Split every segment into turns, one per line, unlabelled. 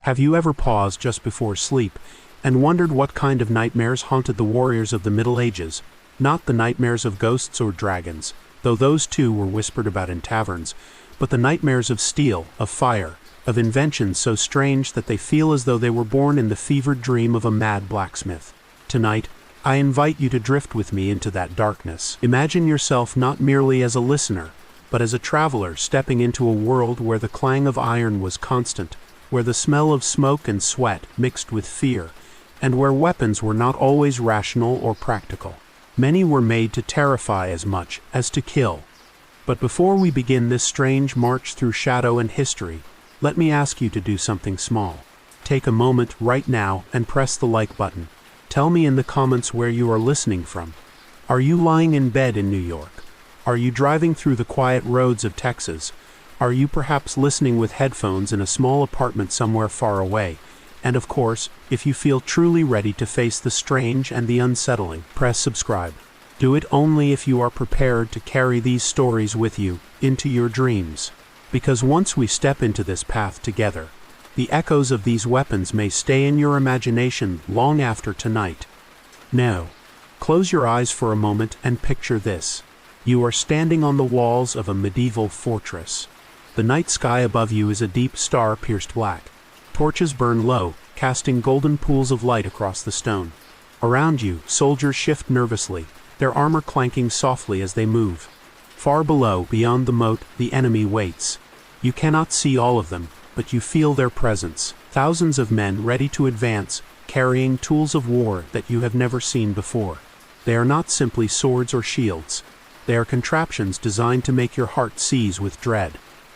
Have you ever paused just before sleep and wondered what kind of nightmares haunted the warriors of the Middle Ages? Not the nightmares of ghosts or dragons, though those too were whispered about in taverns, but the nightmares of steel, of fire, of inventions so strange that they feel as though they were born in the fevered dream of a mad blacksmith. Tonight, I invite you to drift with me into that darkness. Imagine yourself not merely as a listener, but as a traveler stepping into a world where the clang of iron was constant, where the smell of smoke and sweat mixed with fear, and where weapons were not always rational or practical. Many were made to terrify as much as to kill. But before we begin this strange march through shadow and history, let me ask you to do something small. Take a moment right now and press the like button. Tell me in the comments where you are listening from. Are you lying in bed in New York? Are you driving through the quiet roads of Texas? Are you perhaps listening with headphones in a small apartment somewhere far away? And of course, if you feel truly ready to face the strange and the unsettling, press subscribe. Do it only if you are prepared to carry these stories with you into your dreams. Because once we step into this path together, the echoes of these weapons may stay in your imagination long after tonight. Now, close your eyes for a moment and picture this. You are standing on the walls of a medieval fortress. The night sky above you is a deep star-pierced black. Torches burn low, casting golden pools of light across the stone. Around you, soldiers shift nervously, their armor clanking softly as they move. Far below, beyond the moat, the enemy waits. You cannot see all of them, but you feel their presence. Thousands of men ready to advance, carrying tools of war that you have never seen before. They are not simply swords or shields. They are contraptions designed to make your heart seize with dread.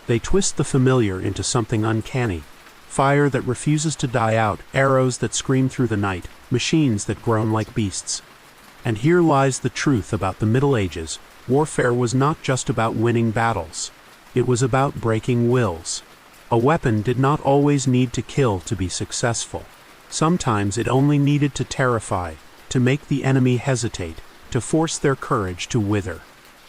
They twist the familiar into something uncanny. Fire that refuses to die out, arrows that scream through the night, machines that groan like beasts. And here lies the truth about the Middle Ages. Warfare was not just about winning battles. It was about breaking wills. A weapon did not always need to kill to be successful. Sometimes it only needed to terrify, to make the enemy hesitate, to force their courage to wither.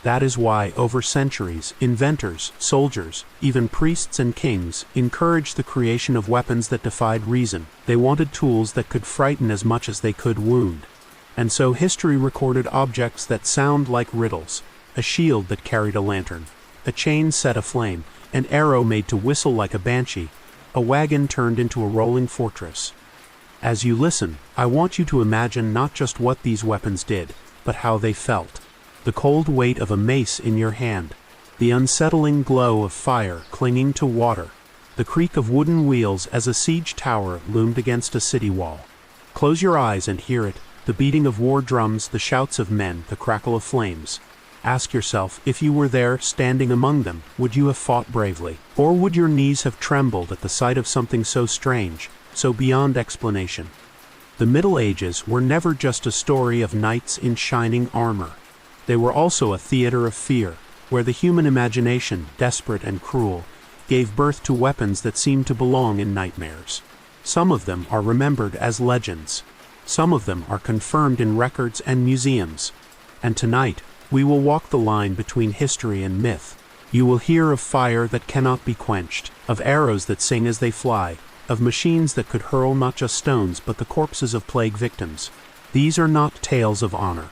That is why, over centuries, inventors, soldiers, even priests and kings encouraged the creation of weapons that defied reason. They wanted tools that could frighten as much as they could wound. And so history recorded objects that sound like riddles: a shield that carried a lantern, a chain set aflame, an arrow made to whistle like a banshee, a wagon turned into a rolling fortress. As you listen, I want you to imagine not just what these weapons did, but how they felt. The cold weight of a mace in your hand, the unsettling glow of fire clinging to water, the creak of wooden wheels as a siege tower loomed against a city wall. Close your eyes and hear it, the beating of war drums, the shouts of men, the crackle of flames. Ask yourself, if you were there, standing among them, would you have fought bravely? Or would your knees have trembled at the sight of something so strange, so beyond explanation? The Middle Ages were never just a story of knights in shining armor. They were also a theater of fear, where the human imagination, desperate and cruel, gave birth to weapons that seemed to belong in nightmares. Some of them are remembered as legends. Some of them are confirmed in records and museums. And tonight, we will walk the line between history and myth. You will hear of fire that cannot be quenched, of arrows that sing as they fly, of machines that could hurl not just stones but the corpses of plague victims. These are not tales of honor.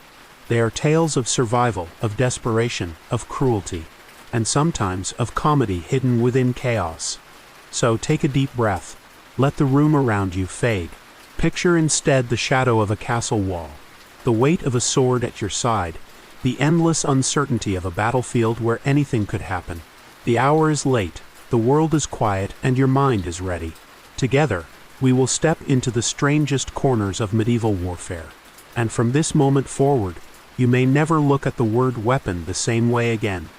They are tales of survival, of desperation, of cruelty, and sometimes of comedy hidden within chaos. So take a deep breath. Let the room around you fade. Picture instead the shadow of a castle wall, the weight of a sword at your side, the endless uncertainty of a battlefield where anything could happen. The hour is late, the world is quiet, and your mind is ready. Together, we will step into the strangest corners of medieval warfare. And from this moment forward, you may never look at the word weapon the same way again.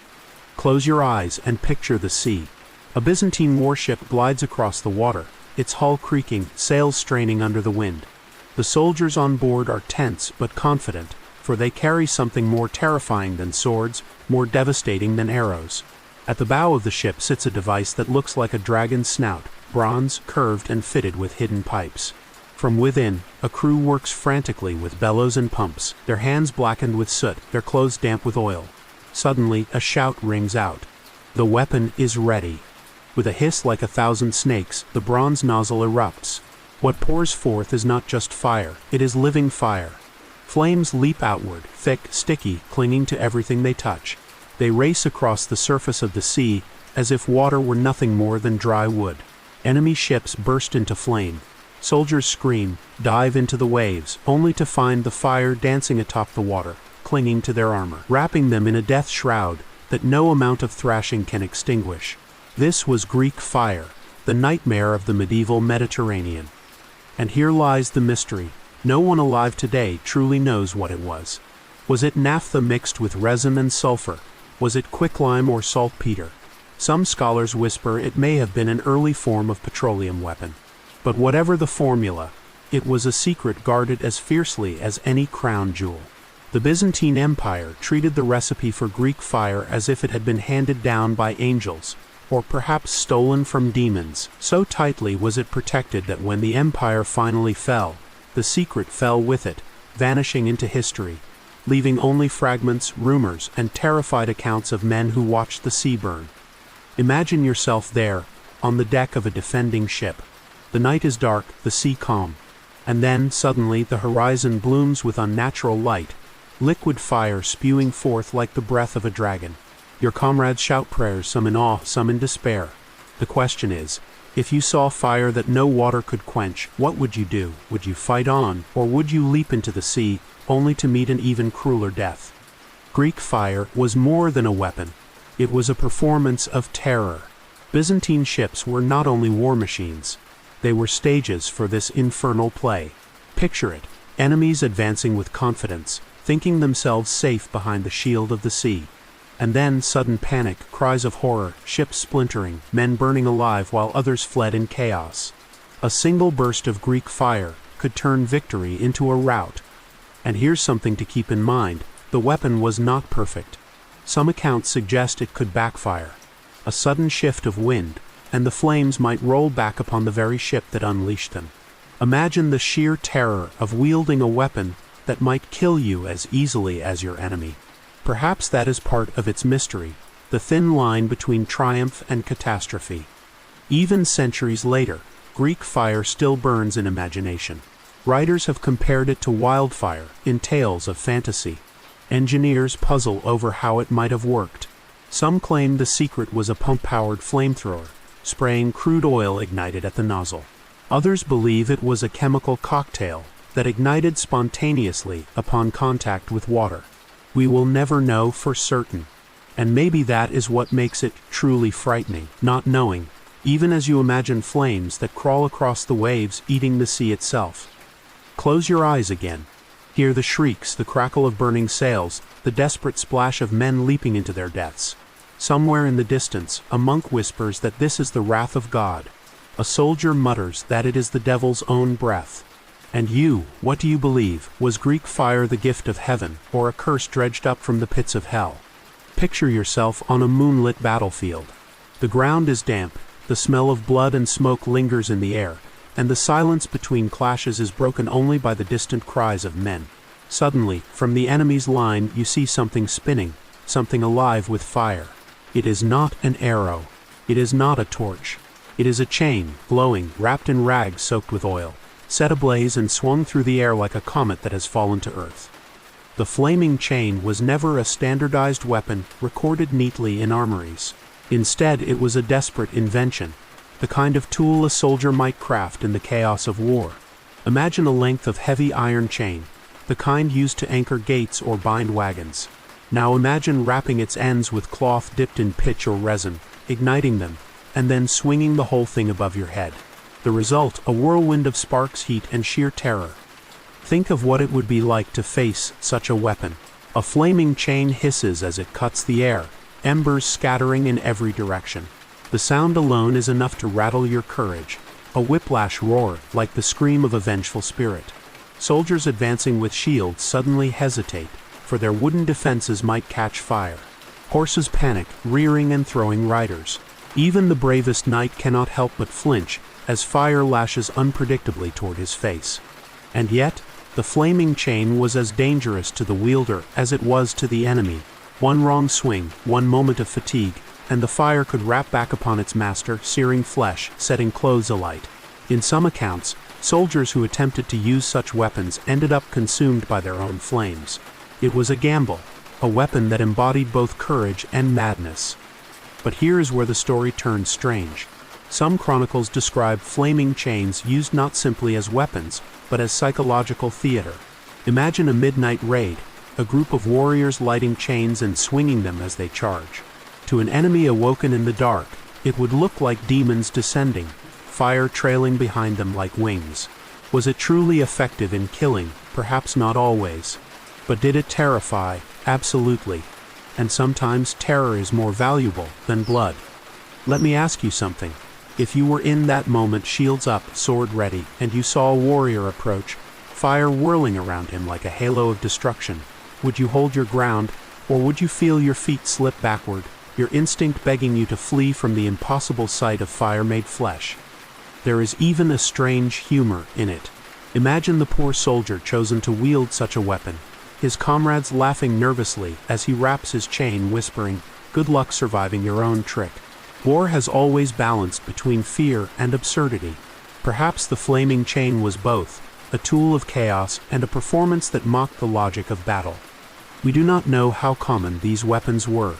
Close your eyes and picture the sea. A Byzantine warship glides across the water, its hull creaking, sails straining under the wind. The soldiers on board are tense but confident, for they carry something more terrifying than swords, more devastating than arrows. At the bow of the ship sits a device that looks like a dragon's snout, bronze, curved, and fitted with hidden pipes. From within, a crew works frantically with bellows and pumps, their hands blackened with soot, their clothes damp with oil. Suddenly, a shout rings out. The weapon is ready. With a hiss like 1,000 snakes, the bronze nozzle erupts. What pours forth is not just fire, it is living fire. Flames leap outward, thick, sticky, clinging to everything they touch. They race across the surface of the sea, as if water were nothing more than dry wood. Enemy ships burst into flame. Soldiers scream, dive into the waves, only to find the fire dancing atop the water, clinging to their armor, wrapping them in a death shroud that no amount of thrashing can extinguish. This was Greek fire, the nightmare of the medieval Mediterranean. And here lies the mystery. No one alive today truly knows what it was. Was it naphtha mixed with resin and sulfur? Was it quicklime or saltpeter? Some scholars whisper it may have been an early form of petroleum weapon. But whatever the formula, it was a secret guarded as fiercely as any crown jewel. The Byzantine Empire treated the recipe for Greek fire as if it had been handed down by angels, or perhaps stolen from demons. So tightly was it protected that when the empire finally fell, the secret fell with it, vanishing into history, leaving only fragments, rumors, and terrified accounts of men who watched the sea burn. Imagine yourself there, on the deck of a defending ship. The night is dark, the sea calm, and then, suddenly, the horizon blooms with unnatural light, liquid fire spewing forth like the breath of a dragon. Your comrades shout prayers, some in awe, some in despair. The question is, if you saw fire that no water could quench, what would you do? Would you fight on, or would you leap into the sea, only to meet an even crueler death? Greek fire was more than a weapon. It was a performance of terror. Byzantine ships were not only war machines, they were stages for this infernal play. Picture it, enemies advancing with confidence, thinking themselves safe behind the shield of the sea. And then sudden panic, cries of horror, ships splintering, men burning alive while others fled in chaos. A single burst of Greek fire could turn victory into a rout. And here's something to keep in mind, the weapon was not perfect. Some accounts suggest it could backfire. A sudden shift of wind, and the flames might roll back upon the very ship that unleashed them. Imagine the sheer terror of wielding a weapon that might kill you as easily as your enemy. Perhaps that is part of its mystery, the thin line between triumph and catastrophe. Even centuries later, Greek fire still burns in imagination. Writers have compared it to wildfire in tales of fantasy. Engineers puzzle over how it might have worked. Some claim the secret was a pump-powered flamethrower, spraying crude oil ignited at the nozzle. Others believe it was a chemical cocktail that ignited spontaneously upon contact with water. We will never know for certain. And maybe that is what makes it truly frightening, not knowing, even as you imagine flames that crawl across the waves eating the sea itself. Close your eyes again. Hear the shrieks, the crackle of burning sails, the desperate splash of men leaping into their deaths. Somewhere in the distance, a monk whispers that this is the wrath of God. A soldier mutters that it is the devil's own breath. And you, what do you believe? Was Greek fire the gift of heaven, or a curse dredged up from the pits of hell? Picture yourself on a moonlit battlefield. The ground is damp, the smell of blood and smoke lingers in the air, and the silence between clashes is broken only by the distant cries of men. Suddenly, from the enemy's line, you see something spinning, something alive with fire. It is not an arrow. It is not a torch. It is a chain, glowing, wrapped in rags soaked with oil, set ablaze and swung through the air like a comet that has fallen to earth. The flaming chain was never a standardized weapon recorded neatly in armories. Instead, it was a desperate invention, the kind of tool a soldier might craft in the chaos of war. Imagine a length of heavy iron chain, the kind used to anchor gates or bind wagons. Now imagine wrapping its ends with cloth dipped in pitch or resin, igniting them, and then swinging the whole thing above your head. The result, a whirlwind of sparks, heat, and sheer terror. Think of what it would be like to face such a weapon. A flaming chain hisses as it cuts the air, embers scattering in every direction. The sound alone is enough to rattle your courage, a whiplash roar like the scream of a vengeful spirit. Soldiers advancing with shields suddenly hesitate, for their wooden defenses might catch fire. Horses panic, rearing and throwing riders. Even the bravest knight cannot help but flinch as fire lashes unpredictably toward his face. And yet, the flaming chain was as dangerous to the wielder as it was to the enemy. One wrong swing, one moment of fatigue, and the fire could wrap back upon its master, searing flesh, setting clothes alight. In some accounts, soldiers who attempted to use such weapons ended up consumed by their own flames. It was a gamble, a weapon that embodied both courage and madness. But here is where the story turns strange. Some chronicles describe flaming chains used not simply as weapons, but as psychological theater. Imagine a midnight raid, a group of warriors lighting chains and swinging them as they charge. To an enemy awoken in the dark, it would look like demons descending, fire trailing behind them like wings. Was it truly effective in killing? Perhaps not always. But did it terrify? Absolutely. And sometimes terror is more valuable than blood. Let me ask you something. If you were in that moment, shields up, sword ready, and you saw a warrior approach, fire whirling around him like a halo of destruction, would you hold your ground, or would you feel your feet slip backward, your instinct begging you to flee from the impossible sight of fire-made flesh? There is even a strange humor in it. Imagine the poor soldier chosen to wield such a weapon, his comrades laughing nervously as he wraps his chain, whispering, "Good luck surviving your own trick." War has always balanced between fear and absurdity. Perhaps the flaming chain was both, a tool of chaos and a performance that mocked the logic of battle. We do not know how common these weapons were.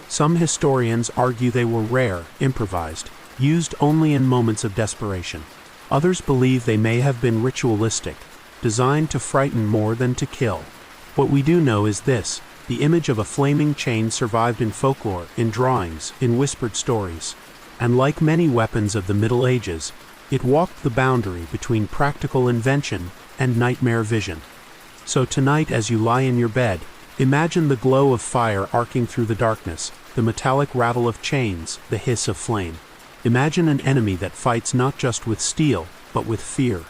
Some historians argue they were rare, improvised, used only in moments of desperation. Others believe they may have been ritualistic, designed to frighten more than to kill. What we do know is this: the image of a flaming chain survived in folklore, in drawings, in whispered stories. And like many weapons of the Middle Ages, it walked the boundary between practical invention and nightmare vision. So tonight, as you lie in your bed, imagine the glow of fire arcing through the darkness, the metallic rattle of chains, the hiss of flame. Imagine an enemy that fights not just with steel, but with fear.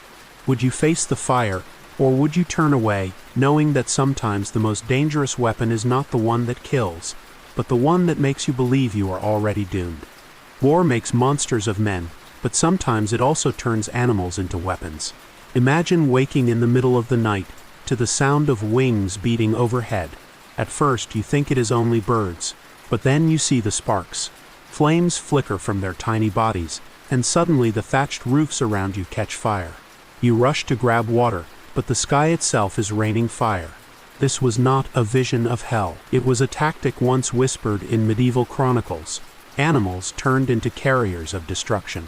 Would you face the fire, or would you turn away, knowing that sometimes the most dangerous weapon is not the one that kills, but the one that makes you believe you are already doomed? War makes monsters of men, but sometimes it also turns animals into weapons. Imagine waking in the middle of the night to the sound of wings beating overhead. At first you think it is only birds, but then you see the sparks. Flames flicker from their tiny bodies, and suddenly the thatched roofs around you catch fire. You rush to grab water, but the sky itself is raining fire. This was not a vision of hell. It was a tactic once whispered in medieval chronicles. Animals turned into carriers of destruction.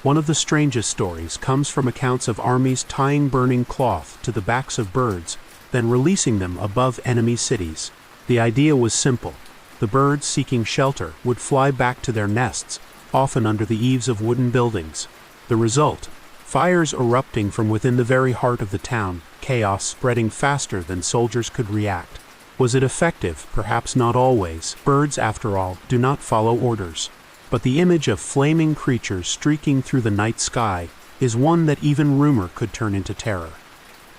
One of the strangest stories comes from accounts of armies tying burning cloth to the backs of birds, then releasing them above enemy cities. The idea was simple. The birds seeking shelter would fly back to their nests, often under the eaves of wooden buildings. The result: fires erupting from within the very heart of the town, chaos spreading faster than soldiers could react. Was it effective? Perhaps not always. Birds, after all, do not follow orders. But the image of flaming creatures streaking through the night sky is one that even rumor could turn into terror.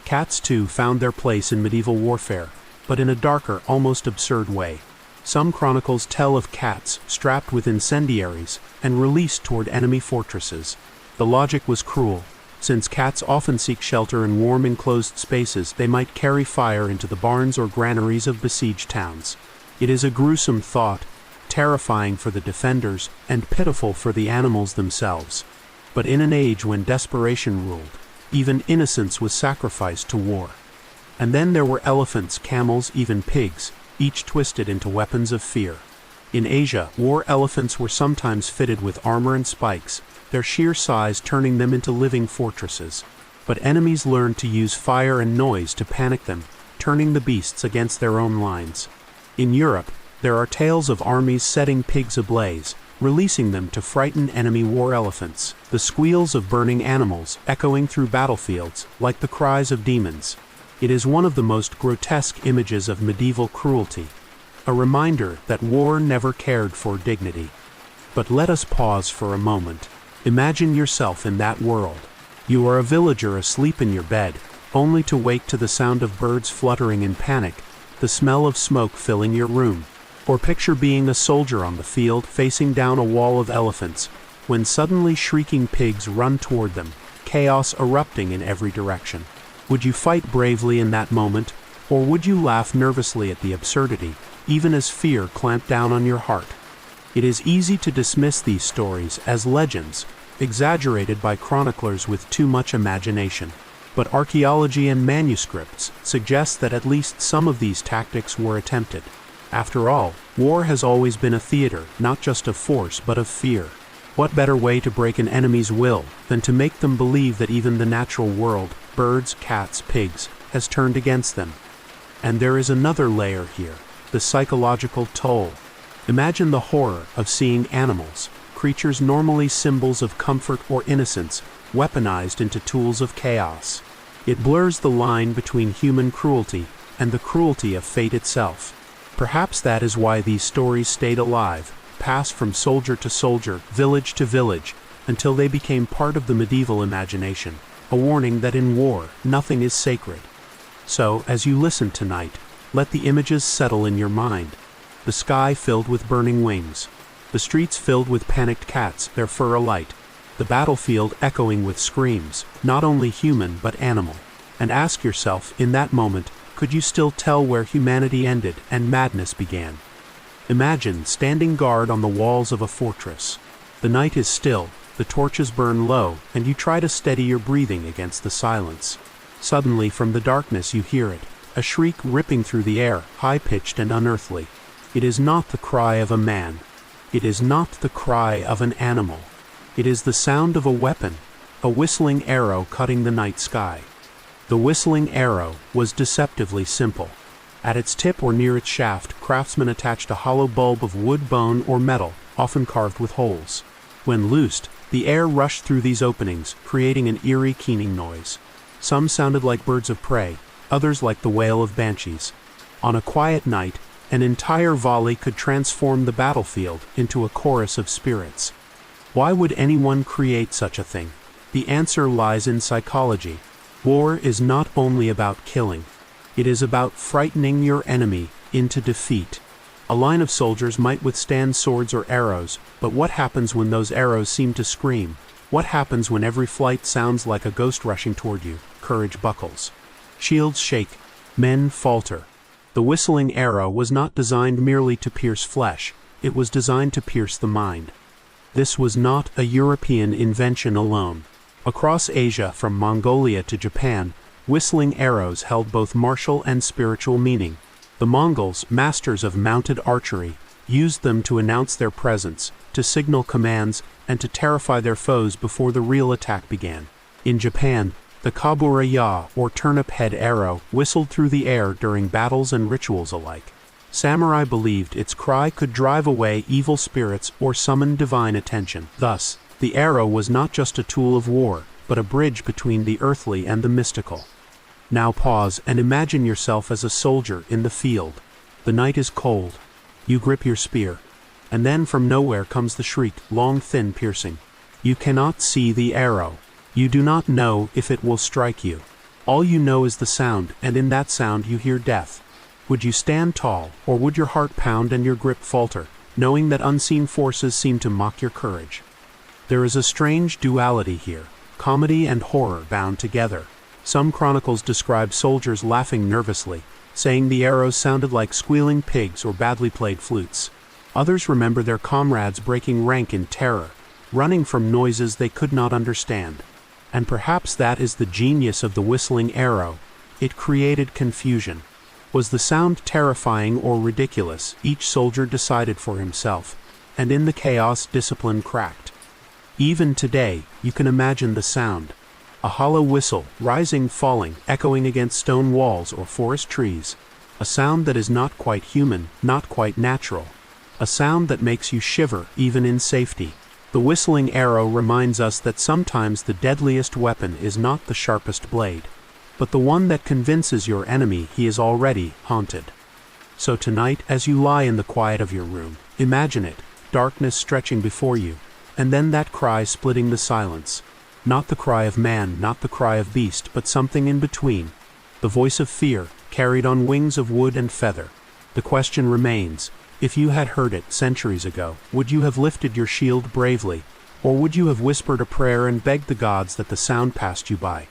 Cats, too, found their place in medieval warfare, but in a darker, almost absurd way. Some chronicles tell of cats strapped with incendiaries and released toward enemy fortresses. The logic was cruel. Since cats often seek shelter in warm enclosed spaces, they might carry fire into the barns or granaries of besieged towns. It is a gruesome thought, terrifying for the defenders and pitiful for the animals themselves. But in an age when desperation ruled, even innocence was sacrificed to war. And then there were elephants, camels, even pigs, each twisted into weapons of fear. In Asia, war elephants were sometimes fitted with armor and spikes, their sheer size turning them into living fortresses. But enemies learned to use fire and noise to panic them, turning the beasts against their own lines. In Europe, there are tales of armies setting pigs ablaze, releasing them to frighten enemy war elephants, the squeals of burning animals echoing through battlefields like the cries of demons. It is one of the most grotesque images of medieval cruelty, a reminder that war never cared for dignity. But let us pause for a moment. Imagine yourself in that world. You are a villager asleep in your bed, only to wake to the sound of birds fluttering in panic, the smell of smoke filling your room. Or picture being a soldier on the field facing down a wall of elephants, when suddenly shrieking pigs run toward them, chaos erupting in every direction. Would you fight bravely in that moment, or would you laugh nervously at the absurdity, even as fear clamped down on your heart? It is easy to dismiss these stories as legends, exaggerated by chroniclers with too much imagination. But archaeology and manuscripts suggest that at least some of these tactics were attempted. After all, war has always been a theater, not just of force but of fear. What better way to break an enemy's will than to make them believe that even the natural world, birds, cats, pigs, has turned against them? And there is another layer here, the psychological toll. Imagine the horror of seeing animals, creatures normally symbols of comfort or innocence, weaponized into tools of chaos. It blurs the line between human cruelty and the cruelty of fate itself. Perhaps that is why these stories stayed alive, passed from soldier to soldier, village to village, until they became part of the medieval imagination, a warning that in war, nothing is sacred. So, as you listen tonight, let the images settle in your mind. The sky filled with burning wings, the streets filled with panicked cats, their fur alight, the battlefield echoing with screams, not only human but animal. And ask yourself, in that moment, could you still tell where humanity ended and madness began? Imagine standing guard on the walls of a fortress. The night is still, the torches burn low, and you try to steady your breathing against the silence. Suddenly from the darkness you hear it, a shriek ripping through the air, high-pitched and unearthly. It is not the cry of a man. It is not the cry of an animal. It is the sound of a weapon, a whistling arrow cutting the night sky. The whistling arrow was deceptively simple. At its tip or near its shaft, craftsmen attached a hollow bulb of wood, bone, or metal, often carved with holes. When loosed, the air rushed through these openings, creating an eerie keening noise. Some sounded like birds of prey, others like the wail of banshees. On a quiet night, an entire volley could transform the battlefield into a chorus of spirits. Why would anyone create such a thing? The answer lies in psychology. War is not only about killing. It is about frightening your enemy into defeat. A line of soldiers might withstand swords or arrows, but what happens when those arrows seem to scream? What happens when every flight sounds like a ghost rushing toward you? Courage buckles. Shields shake. Men falter. The whistling arrow was not designed merely to pierce flesh. It was designed to pierce the mind. This was not a European invention alone. Across Asia, from Mongolia to Japan, whistling arrows held both martial and spiritual meaning. The Mongols, masters of mounted archery, used them to announce their presence, to signal commands, and to terrify their foes before the real attack began. In Japan, the kabura-ya, or turnip-head arrow, whistled through the air during battles and rituals alike. Samurai believed its cry could drive away evil spirits or summon divine attention. Thus, the arrow was not just a tool of war, but a bridge between the earthly and the mystical. Now pause and imagine yourself as a soldier in the field. The night is cold. You grip your spear. And then from nowhere comes the shriek, long, thin, piercing. You cannot see the arrow. You do not know if it will strike you. All you know is the sound, and in that sound you hear death. Would you stand tall, or would your heart pound and your grip falter, knowing that unseen forces seem to mock your courage? There is a strange duality here, comedy and horror bound together. Some chronicles describe soldiers laughing nervously, saying the arrows sounded like squealing pigs or badly played flutes. Others remember their comrades breaking rank in terror, running from noises they could not understand. And perhaps that is the genius of the whistling arrow. It created confusion. Was the sound terrifying or ridiculous? Each soldier decided for himself, and in the chaos, discipline cracked. Even today, you can imagine the sound. A hollow whistle, rising, falling, echoing against stone walls or forest trees. A sound that is not quite human, not quite natural. A sound that makes you shiver, even in safety. The whistling arrow reminds us that sometimes the deadliest weapon is not the sharpest blade, but the one that convinces your enemy he is already haunted. So tonight, as you lie in the quiet of your room, imagine it, darkness stretching before you, and then that cry splitting the silence. Not the cry of man, not the cry of beast, but something in between. The voice of fear, carried on wings of wood and feather. The question remains, if you had heard it centuries ago, would you have lifted your shield bravely, or would you have whispered a prayer and begged the gods that the sound passed you by?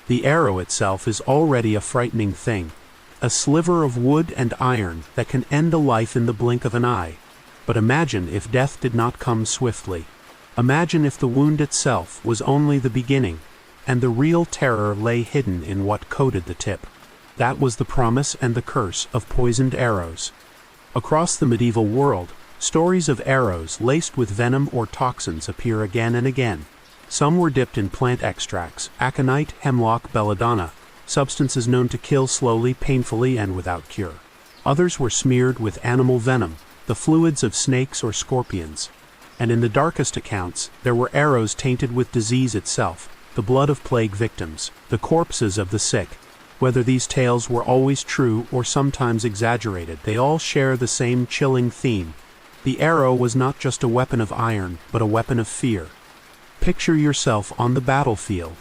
The arrow itself is already a frightening thing, a sliver of wood and iron that can end a life in the blink of an eye. But imagine if death did not come swiftly. Imagine if the wound itself was only the beginning, and the real terror lay hidden in what coated the tip. That was the promise and the curse of poisoned arrows. Across the medieval world, stories of arrows laced with venom or toxins appear again and again. Some were dipped in plant extracts, aconite, hemlock, belladonna, substances known to kill slowly, painfully, and without cure. Others were smeared with animal venom, the fluids of snakes or scorpions. And in the darkest accounts, there were arrows tainted with disease itself, the blood of plague victims, the corpses of the sick. Whether these tales were always true or sometimes exaggerated, they all share the same chilling theme. The arrow was not just a weapon of iron, but a weapon of fear. Picture yourself on the battlefield.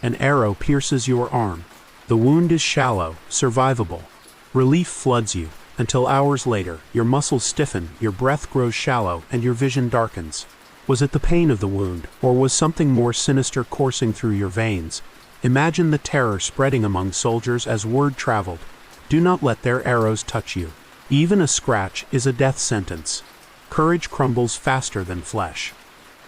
An arrow pierces your arm. The wound is shallow, survivable. Relief floods you, until hours later, your muscles stiffen, your breath grows shallow, and your vision darkens. Was it the pain of the wound, or was something more sinister coursing through your veins? Imagine the terror spreading among soldiers as word traveled. Do not let their arrows touch you. Even a scratch is a death sentence. Courage crumbles faster than flesh.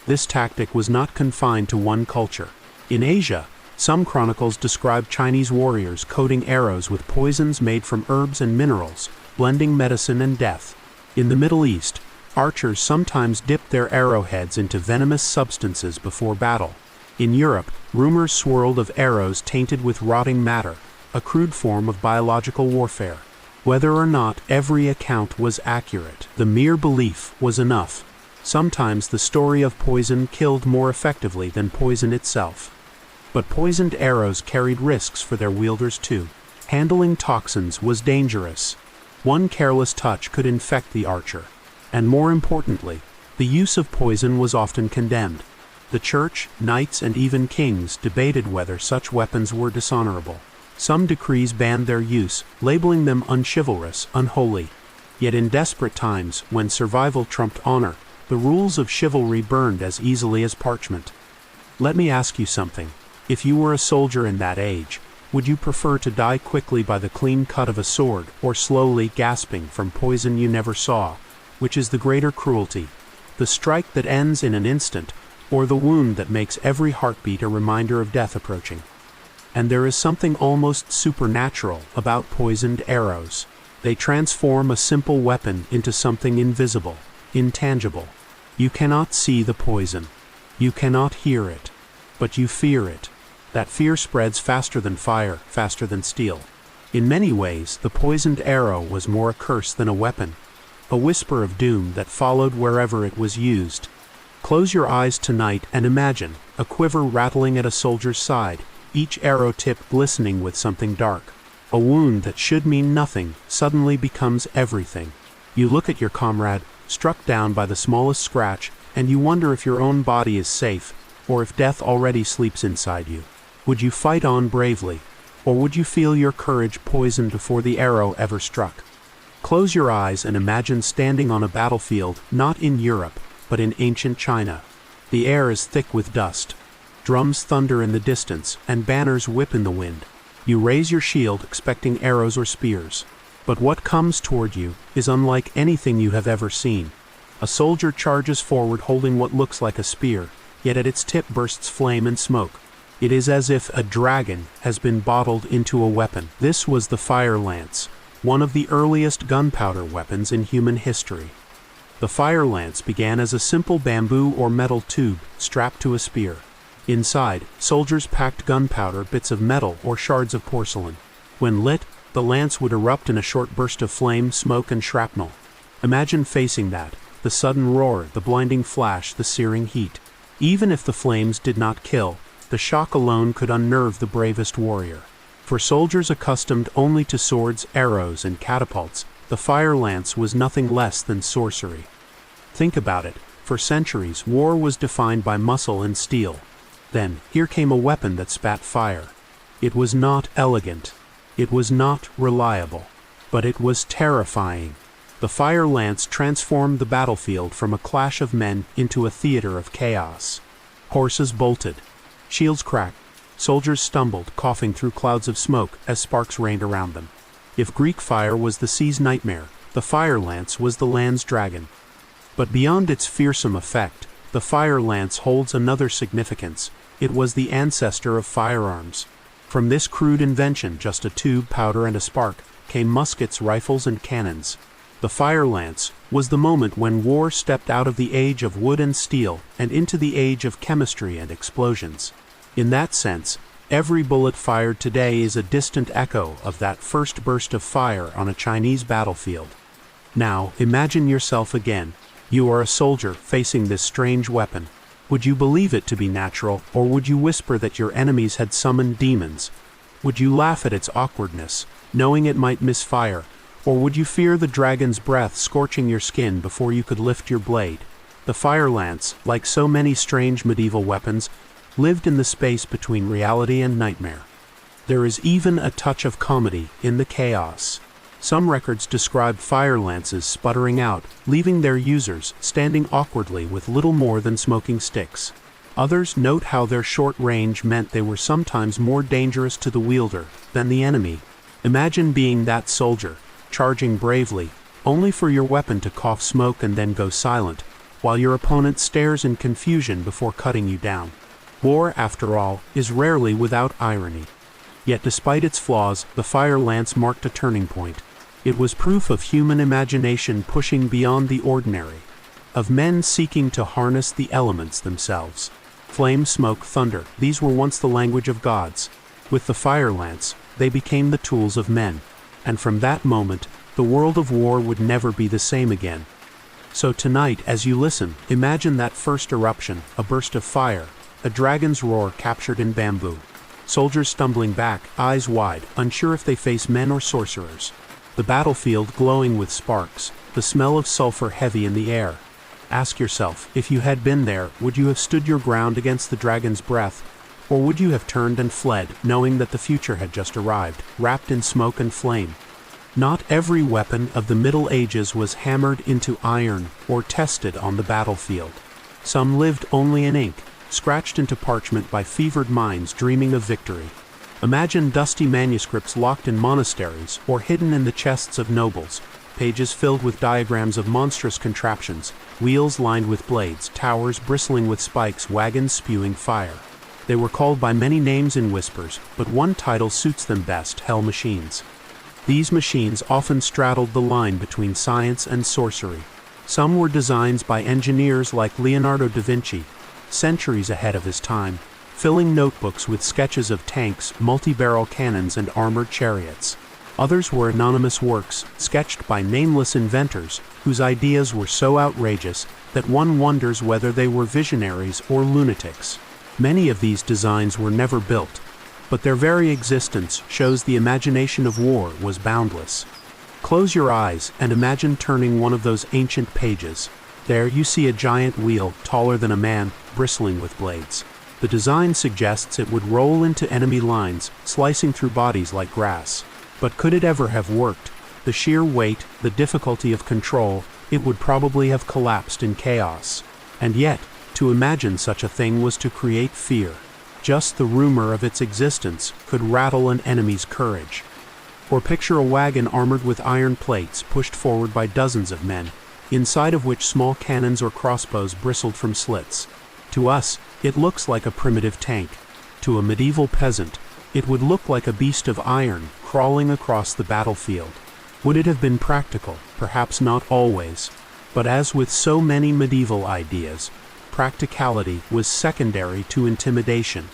This tactic was not confined to one culture. In Asia, some chronicles describe Chinese warriors coating arrows with poisons made from herbs and minerals, blending medicine and death. In the Middle East, archers sometimes dipped their arrowheads into venomous substances before battle. In Europe, rumors swirled of arrows tainted with rotting matter, a crude form of biological warfare. Whether or not every account was accurate, the mere belief was enough. Sometimes the story of poison killed more effectively than poison itself. But poisoned arrows carried risks for their wielders too. Handling toxins was dangerous. One careless touch could infect the archer. And more importantly, the use of poison was often condemned. The church, knights, and even kings debated whether such weapons were dishonorable. Some decrees banned their use, labeling them unchivalrous, unholy. Yet in desperate times, when survival trumped honor, the rules of chivalry burned as easily as parchment. Let me ask you something. If you were a soldier in that age, would you prefer to die quickly by the clean cut of a sword, or slowly gasping from poison you never saw? Which is the greater cruelty? The strike that ends in an instant, or the wound that makes every heartbeat a reminder of death approaching? And there is something almost supernatural about poisoned arrows. They transform a simple weapon into something invisible, intangible. You cannot see the poison. You cannot hear it. But you fear it. That fear spreads faster than fire, faster than steel. In many ways, the poisoned arrow was more a curse than a weapon, a whisper of doom that followed wherever it was used. Close your eyes tonight and imagine a quiver rattling at a soldier's side, each arrow tip glistening with something dark. A wound that should mean nothing suddenly becomes everything. You look at your comrade, struck down by the smallest scratch, and you wonder if your own body is safe, or if death already sleeps inside you. Would you fight on bravely, or would you feel your courage poisoned before the arrow ever struck? Close your eyes and imagine standing on a battlefield, not in Europe, but in ancient China. The air is thick with dust. Drums thunder in the distance, and banners whip in the wind. You raise your shield expecting arrows or spears. But what comes toward you is unlike anything you have ever seen. A soldier charges forward holding what looks like a spear, yet at its tip bursts flame and smoke. It is as if a dragon has been bottled into a weapon. This was the fire lance, one of the earliest gunpowder weapons in human history. The fire lance began as a simple bamboo or metal tube strapped to a spear. Inside, soldiers packed gunpowder, bits of metal, or shards of porcelain. When lit, the lance would erupt in a short burst of flame, smoke, and shrapnel. Imagine facing that, the sudden roar, the blinding flash, the searing heat. Even if the flames did not kill, the shock alone could unnerve the bravest warrior. For soldiers accustomed only to swords, arrows, and catapults, the fire lance was nothing less than sorcery. Think about it. For centuries, war was defined by muscle and steel. Then, here came a weapon that spat fire. It was not elegant. It was not reliable. But it was terrifying. The fire lance transformed the battlefield from a clash of men into a theater of chaos. Horses bolted. Shields cracked. Soldiers stumbled, coughing through clouds of smoke as sparks rained around them. If Greek fire was the sea's nightmare, the fire lance was the land's dragon. But beyond its fearsome effect, the fire lance holds another significance. It was the ancestor of firearms. From this crude invention, just a tube, powder, and a spark, came muskets, rifles, and cannons. The fire lance was the moment when war stepped out of the age of wood and steel and into the age of chemistry and explosions. In that sense, every bullet fired today is a distant echo of that first burst of fire on a Chinese battlefield. Now, imagine yourself again. You are a soldier facing this strange weapon. Would you believe it to be natural, or would you whisper that your enemies had summoned demons? Would you laugh at its awkwardness, knowing it might misfire, or would you fear the dragon's breath scorching your skin before you could lift your blade? The fire lance, like so many strange medieval weapons, lived in the space between reality and nightmare. There is even a touch of comedy in the chaos. Some records describe fire lances sputtering out, leaving their users standing awkwardly with little more than smoking sticks. Others note how their short range meant they were sometimes more dangerous to the wielder than the enemy. Imagine being that soldier, charging bravely, only for your weapon to cough smoke and then go silent, while your opponent stares in confusion before cutting you down. War, after all, is rarely without irony. Yet despite its flaws, the fire lance marked a turning point. It was proof of human imagination pushing beyond the ordinary, of men seeking to harness the elements themselves. Flame, smoke, thunder, these were once the language of gods. With the fire lance, they became the tools of men. And from that moment, the world of war would never be the same again. So tonight, as you listen, imagine that first eruption, a burst of fire, a dragon's roar captured in bamboo. Soldiers stumbling back, eyes wide, unsure if they face men or sorcerers. The battlefield glowing with sparks, the smell of sulfur heavy in the air. Ask yourself, if you had been there, would you have stood your ground against the dragon's breath, or would you have turned and fled, knowing that the future had just arrived, wrapped in smoke and flame? Not every weapon of the Middle Ages was hammered into iron or tested on the battlefield. Some lived only in ink, scratched into parchment by fevered minds dreaming of victory. Imagine dusty manuscripts locked in monasteries or hidden in the chests of nobles, pages filled with diagrams of monstrous contraptions, wheels lined with blades, towers bristling with spikes, wagons spewing fire. They were called by many names in whispers, but one title suits them best: hell machines. These machines often straddled the line between science and sorcery. Some were designs by engineers like Leonardo da Vinci, centuries ahead of his time, filling notebooks with sketches of tanks, multi-barrel cannons, and armored chariots. Others were anonymous works, sketched by nameless inventors, whose ideas were so outrageous that one wonders whether they were visionaries or lunatics. Many of these designs were never built, but their very existence shows the imagination of war was boundless. Close your eyes and imagine turning one of those ancient pages. There you see a giant wheel, taller than a man, bristling with blades. The design suggests it would roll into enemy lines, slicing through bodies like grass. But could it ever have worked? The sheer weight, the difficulty of control, it would probably have collapsed in chaos. And yet, to imagine such a thing was to create fear. Just the rumor of its existence could rattle an enemy's courage. Or picture a wagon armored with iron plates pushed forward by dozens of men, inside of which small cannons or crossbows bristled from slits. To us, it looks like a primitive tank. To a medieval peasant, it would look like a beast of iron crawling across the battlefield. Would it have been practical? Perhaps not always. But as with so many medieval ideas, practicality was secondary to intimidation.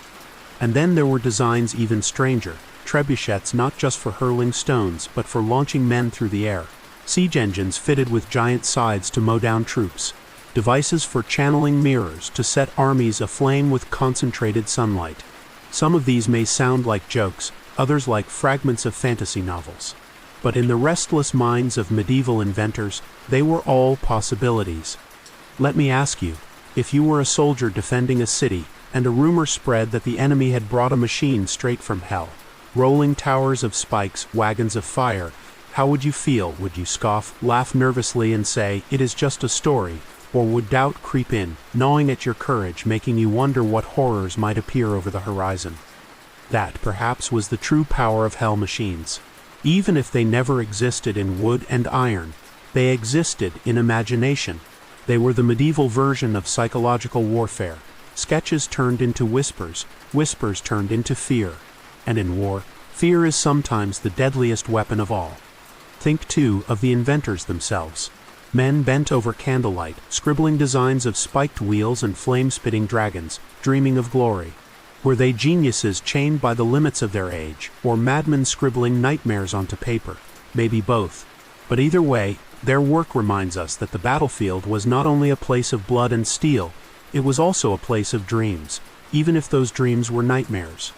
And then there were designs even stranger, trebuchets not just for hurling stones but for launching men through the air, siege engines fitted with giant sides to mow down troops, devices for channeling mirrors to set armies aflame with concentrated sunlight. Some of these may sound like jokes, others like fragments of fantasy novels. But in the restless minds of medieval inventors, they were all possibilities. Let me ask you, if you were a soldier defending a city, and a rumor spread that the enemy had brought a machine straight from hell, rolling towers of spikes, wagons of fire, how would you feel? Would you scoff, laugh nervously and say, "It is just a story"? Or would doubt creep in, gnawing at your courage, making you wonder what horrors might appear over the horizon? That, perhaps, was the true power of hell machines. Even if they never existed in wood and iron, they existed in imagination. They were the medieval version of psychological warfare. Sketches turned into whispers, whispers turned into fear. And in war, fear is sometimes the deadliest weapon of all. Think, too, of the inventors themselves. Men bent over candlelight, scribbling designs of spiked wheels and flame-spitting dragons, dreaming of glory. Were they geniuses chained by the limits of their age, or madmen scribbling nightmares onto paper? Maybe both. But either way, their work reminds us that the battlefield was not only a place of blood and steel, it was also a place of dreams, even if those dreams were nightmares.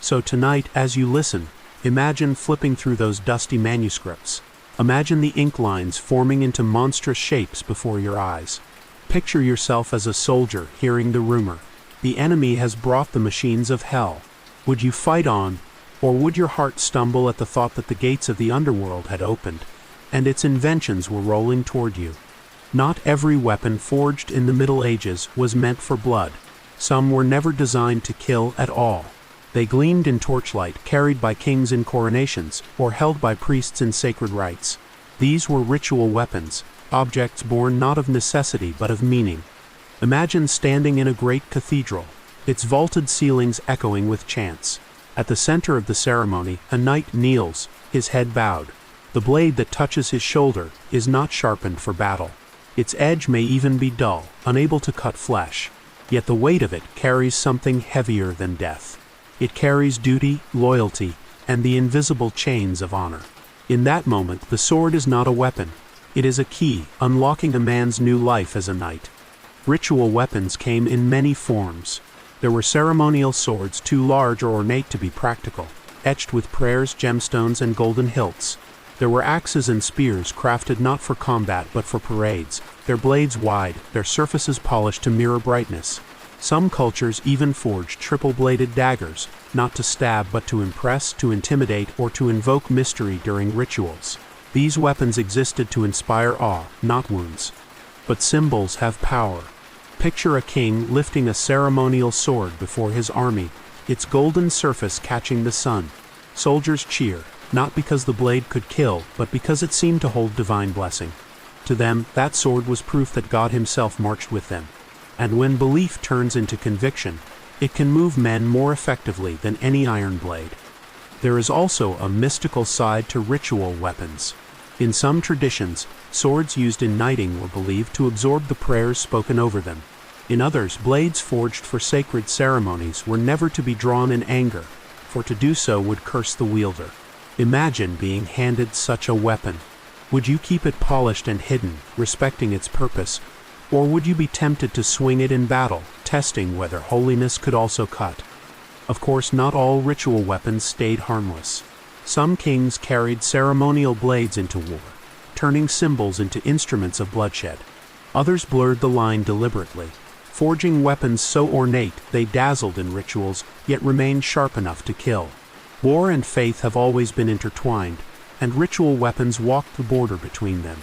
So tonight, as you listen, imagine flipping through those dusty manuscripts. Imagine the ink lines forming into monstrous shapes before your eyes. Picture yourself as a soldier hearing the rumor. The enemy has brought the machines of hell. Would you fight on, or would your heart stumble at the thought that the gates of the underworld had opened, and its inventions were rolling toward you? Not every weapon forged in the Middle Ages was meant for blood. Some were never designed to kill at all. They gleamed in torchlight carried by kings in coronations, or held by priests in sacred rites. These were ritual weapons, objects born not of necessity but of meaning. Imagine standing in a great cathedral, its vaulted ceilings echoing with chants. At the center of the ceremony, a knight kneels, his head bowed. The blade that touches his shoulder is not sharpened for battle. Its edge may even be dull, unable to cut flesh. Yet the weight of it carries something heavier than death. It carries duty, loyalty, and the invisible chains of honor. In that moment, the sword is not a weapon. It is a key, unlocking a man's new life as a knight. Ritual weapons came in many forms. There were ceremonial swords too large or ornate to be practical, etched with prayers, gemstones, and golden hilts. There were axes and spears crafted not for combat but for parades, their blades wide, their surfaces polished to mirror brightness. Some cultures even forged triple-bladed daggers, not to stab but to impress, to intimidate, or to invoke mystery during rituals. These weapons existed to inspire awe, not wounds. But symbols have power. Picture a king lifting a ceremonial sword before his army, its golden surface catching the sun. Soldiers cheer, not because the blade could kill, but because it seemed to hold divine blessing. To them, that sword was proof that God himself marched with them. And when belief turns into conviction, it can move men more effectively than any iron blade. There is also a mystical side to ritual weapons. In some traditions, swords used in knighting were believed to absorb the prayers spoken over them. In others, blades forged for sacred ceremonies were never to be drawn in anger, for to do so would curse the wielder. Imagine being handed such a weapon. Would you keep it polished and hidden, respecting its purpose, or would you be tempted to swing it in battle, testing whether holiness could also cut? Of course, not all ritual weapons stayed harmless. Some kings carried ceremonial blades into war, turning symbols into instruments of bloodshed. Others blurred the line deliberately, forging weapons so ornate they dazzled in rituals, yet remained sharp enough to kill. War and faith have always been intertwined, and ritual weapons walked the border between them.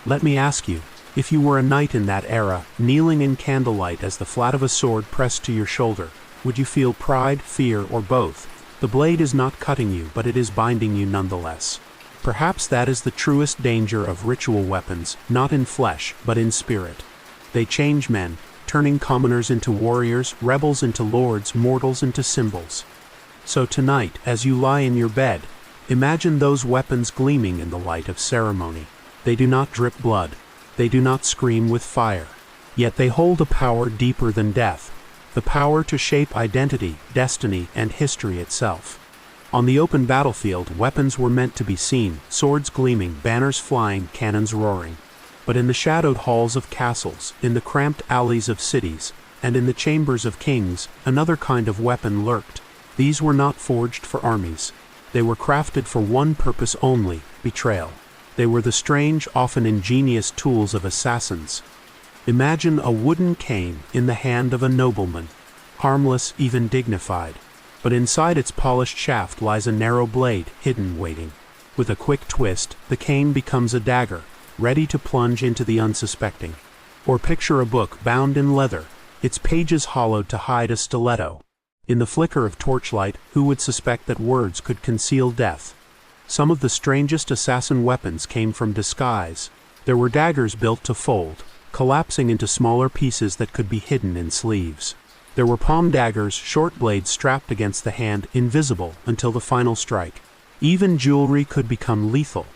Let me ask you, if you were a knight in that era, kneeling in candlelight as the flat of a sword pressed to your shoulder, would you feel pride, fear, or both? The blade is not cutting you, but it is binding you nonetheless. Perhaps that is the truest danger of ritual weapons, not in flesh, but in spirit. They change men, turning commoners into warriors, rebels into lords, mortals into symbols. So tonight, as you lie in your bed, imagine those weapons gleaming in the light of ceremony. They do not drip blood. They do not scream with fire. Yet they hold a power deeper than death, the power to shape identity, destiny, and history itself. On the open battlefield, weapons were meant to be seen, swords gleaming, banners flying, cannons roaring. But in the shadowed halls of castles, in the cramped alleys of cities, and in the chambers of kings, another kind of weapon lurked. These were not forged for armies. They were crafted for one purpose only: betrayal. They were the strange, often ingenious tools of assassins. Imagine a wooden cane in the hand of a nobleman, harmless, even dignified. But inside its polished shaft lies a narrow blade, hidden, waiting. With a quick twist, the cane becomes a dagger, ready to plunge into the unsuspecting. Or picture a book bound in leather, its pages hollowed to hide a stiletto. In the flicker of torchlight, who would suspect that words could conceal death? Some of the strangest assassin weapons came from disguise. There were daggers built to fold, collapsing into smaller pieces that could be hidden in sleeves. There were palm daggers, short blades strapped against the hand, invisible until the final strike. Even jewelry could become lethal.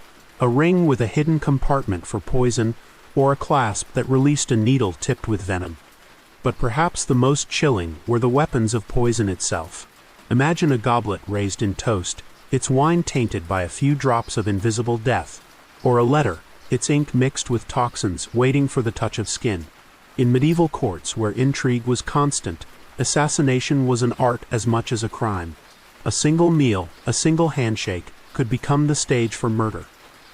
A ring with a hidden compartment for poison, or a clasp that released a needle tipped with venom. But perhaps the most chilling were the weapons of poison itself. Imagine a goblet raised in toast, its wine tainted by a few drops of invisible death, or a letter, its ink mixed with toxins, waiting for the touch of skin. In medieval courts where intrigue was constant, assassination was an art as much as a crime. A single meal, a single handshake, could become the stage for murder.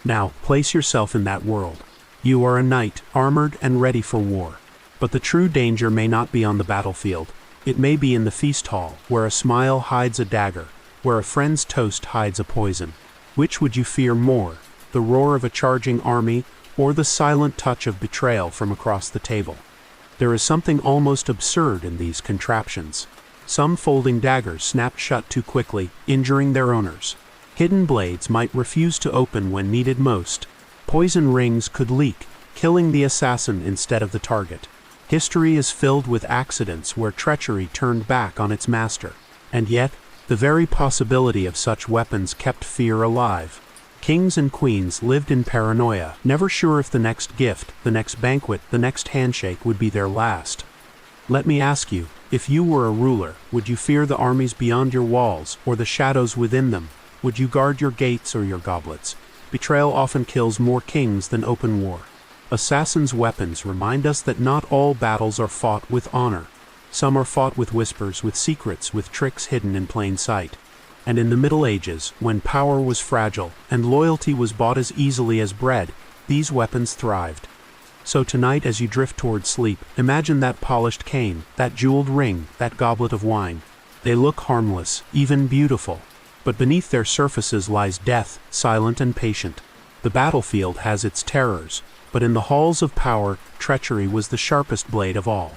Now, place yourself in that world. You are a knight, armored and ready for war. But the true danger may not be on the battlefield. It may be in the feast hall, where a smile hides a dagger, where a friend's toast hides a poison. Which would you fear more, the roar of a charging army, or the silent touch of betrayal from across the table? There is something almost absurd in these contraptions. Some folding daggers snapped shut too quickly, injuring their owners. Hidden blades might refuse to open when needed most. Poison rings could leak, killing the assassin instead of the target. History is filled with accidents where treachery turned back on its master. And yet, the very possibility of such weapons kept fear alive. Kings and queens lived in paranoia, never sure if the next gift, the next banquet, the next handshake would be their last. Let me ask you, if you were a ruler, would you fear the armies beyond your walls, or the shadows within them? Would you guard your gates or your goblets? Betrayal often kills more kings than open war. Assassins' weapons remind us that not all battles are fought with honor. Some are fought with whispers, with secrets, with tricks hidden in plain sight. And in the Middle Ages, when power was fragile and loyalty was bought as easily as bread, these weapons thrived. So tonight, as you drift toward sleep, imagine that polished cane, that jeweled ring, that goblet of wine. They look harmless, even beautiful. But beneath their surfaces lies death, silent and patient. The battlefield has its terrors, but in the halls of power, treachery was the sharpest blade of all.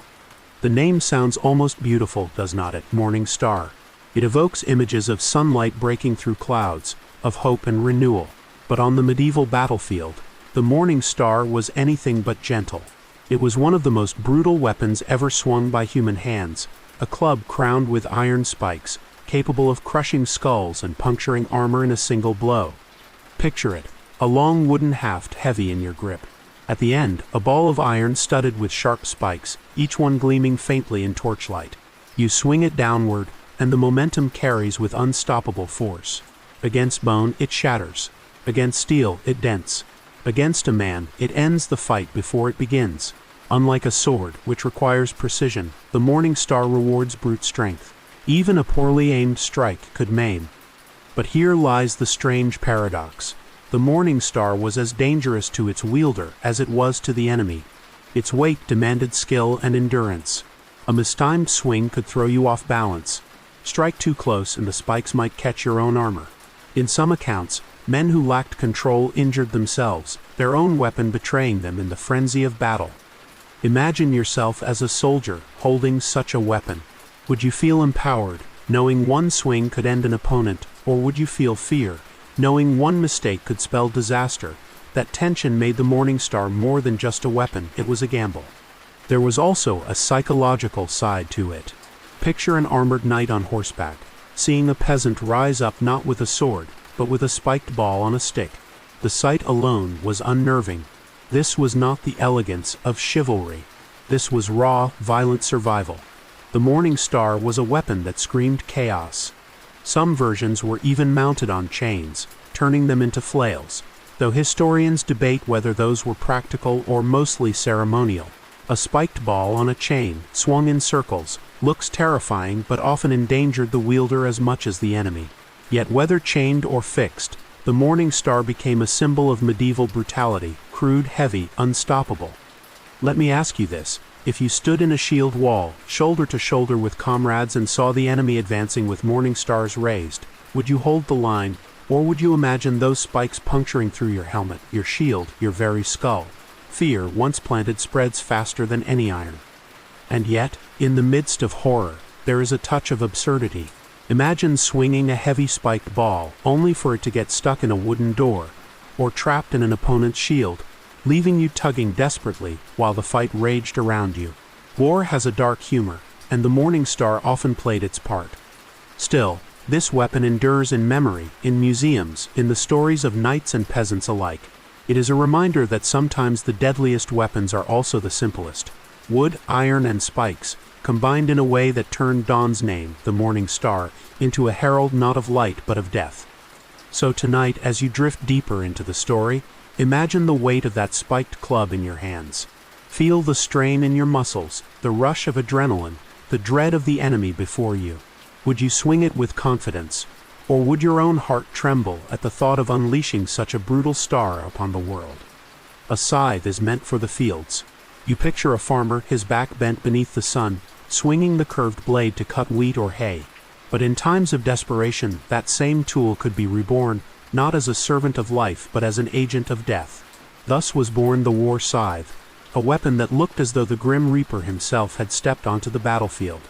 The name sounds almost beautiful, does not it? Morning Star. It evokes images of sunlight breaking through clouds, of hope and renewal. But on the medieval battlefield, the Morning Star was anything but gentle. It was one of the most brutal weapons ever swung by human hands, a club crowned with iron spikes, capable of crushing skulls and puncturing armor in a single blow. Picture it, a long wooden haft heavy in your grip. At the end, a ball of iron studded with sharp spikes, each one gleaming faintly in torchlight. You swing it downward, and the momentum carries with unstoppable force. Against bone, it shatters. Against steel, it dents. Against a man, it ends the fight before it begins. Unlike a sword, which requires precision, the Morning Star rewards brute strength. Even a poorly aimed strike could maim. But here lies the strange paradox. The Morning Star was as dangerous to its wielder as it was to the enemy. Its weight demanded skill and endurance. A mistimed swing could throw you off balance. Strike too close and the spikes might catch your own armor. In some accounts, men who lacked control injured themselves, their own weapon betraying them in the frenzy of battle. Imagine yourself as a soldier holding such a weapon. Would you feel empowered, knowing one swing could end an opponent, or would you feel fear, knowing one mistake could spell disaster? That tension made the Morning Star more than just a weapon, it was a gamble. There was also a psychological side to it. Picture an armored knight on horseback, seeing a peasant rise up not with a sword, but with a spiked ball on a stick. The sight alone was unnerving. This was not the elegance of chivalry. This was raw, violent survival. The Morning Star was a weapon that screamed chaos. Some versions were even mounted on chains, turning them into flails, though historians debate whether those were practical or mostly ceremonial. A spiked ball on a chain, swung in circles, looks terrifying but often endangered the wielder as much as the enemy. Yet whether chained or fixed, the Morning Star became a symbol of medieval brutality, crude, heavy, unstoppable. Let me ask you this. If you stood in a shield wall, shoulder to shoulder with comrades and saw the enemy advancing with Morning Stars raised, would you hold the line, or would you imagine those spikes puncturing through your helmet, your shield, your very skull? Fear, once planted, spreads faster than any iron. And yet, in the midst of horror, there is a touch of absurdity. Imagine swinging a heavy spiked ball, only for it to get stuck in a wooden door, or trapped in an opponent's shield. leaving you tugging desperately while the fight raged around you. War has a dark humor, and the morning star often played its part. Still, this weapon endures in memory, in museums, in the stories of knights and peasants alike. It is a reminder that sometimes the deadliest weapons are also the simplest. Wood, iron, and spikes, combined in a way that turned Dawn's name, the morning star, into a herald not of light but of death. So tonight, as you drift deeper into the story, imagine the weight of that spiked club in your hands. Feel the strain in your muscles, the rush of adrenaline, the dread of the enemy before you. Would you swing it with confidence, or would your own heart tremble at the thought of unleashing such a brutal star upon the world? A scythe is meant for the fields. You picture a farmer, his back bent beneath the sun, swinging the curved blade to cut wheat or hay. But in times of desperation, that same tool could be reborn, not as a servant of life, but as an agent of death. Thus was born the war scythe, a weapon that looked as though the grim reaper himself had stepped onto the battlefield.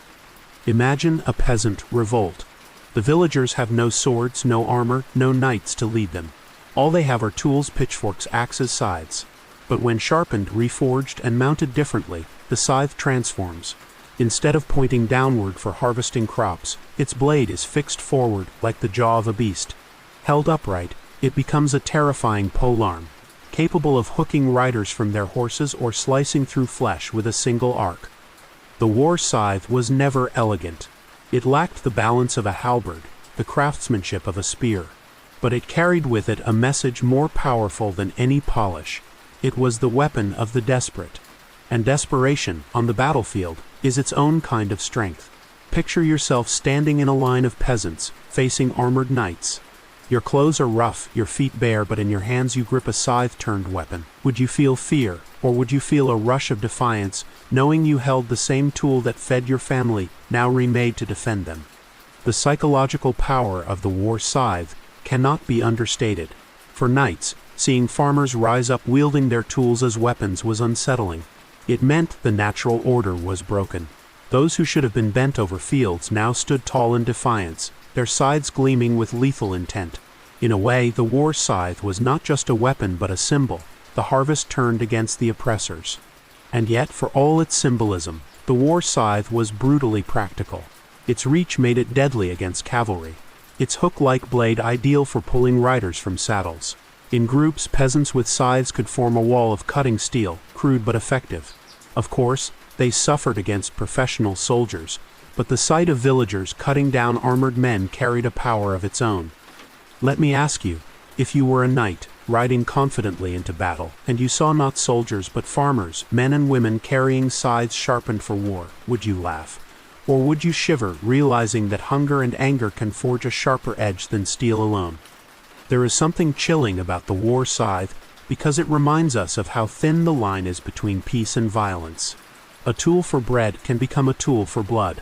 Imagine a peasant revolt. The villagers have no swords, no armor, no knights to lead them. All they have are tools, pitchforks, axes, scythes. But when sharpened, reforged, and mounted differently, the scythe transforms. Instead of pointing downward for harvesting crops, its blade is fixed forward like the jaw of a beast. Held upright, it becomes a terrifying polearm, capable of hooking riders from their horses or slicing through flesh with a single arc. The war scythe was never elegant. It lacked the balance of a halberd, the craftsmanship of a spear. But it carried with it a message more powerful than any polish. It was the weapon of the desperate. And desperation, on the battlefield, is its own kind of strength. Picture yourself standing in a line of peasants, facing armored knights. Your clothes are rough, your feet bare, but in your hands you grip a scythe-turned weapon. Would you feel fear, or would you feel a rush of defiance, knowing you held the same tool that fed your family, now remade to defend them? The psychological power of the war scythe cannot be understated. For knights, seeing farmers rise up wielding their tools as weapons was unsettling. It meant the natural order was broken. Those who should have been bent over fields now stood tall in defiance, their scythes gleaming with lethal intent. In a way, the war scythe was not just a weapon but a symbol, the harvest turned against the oppressors. And yet, for all its symbolism, the war scythe was brutally practical. Its reach made it deadly against cavalry. Its hook-like blade ideal for pulling riders from saddles. In groups, peasants with scythes could form a wall of cutting steel, crude but effective. Of course, they suffered against professional soldiers, but the sight of villagers cutting down armored men carried a power of its own. Let me ask you, if you were a knight, riding confidently into battle, and you saw not soldiers but farmers, men and women carrying scythes sharpened for war, would you laugh? Or would you shiver, realizing that hunger and anger can forge a sharper edge than steel alone? There is something chilling about the war scythe, because it reminds us of how thin the line is between peace and violence. A tool for bread can become a tool for blood.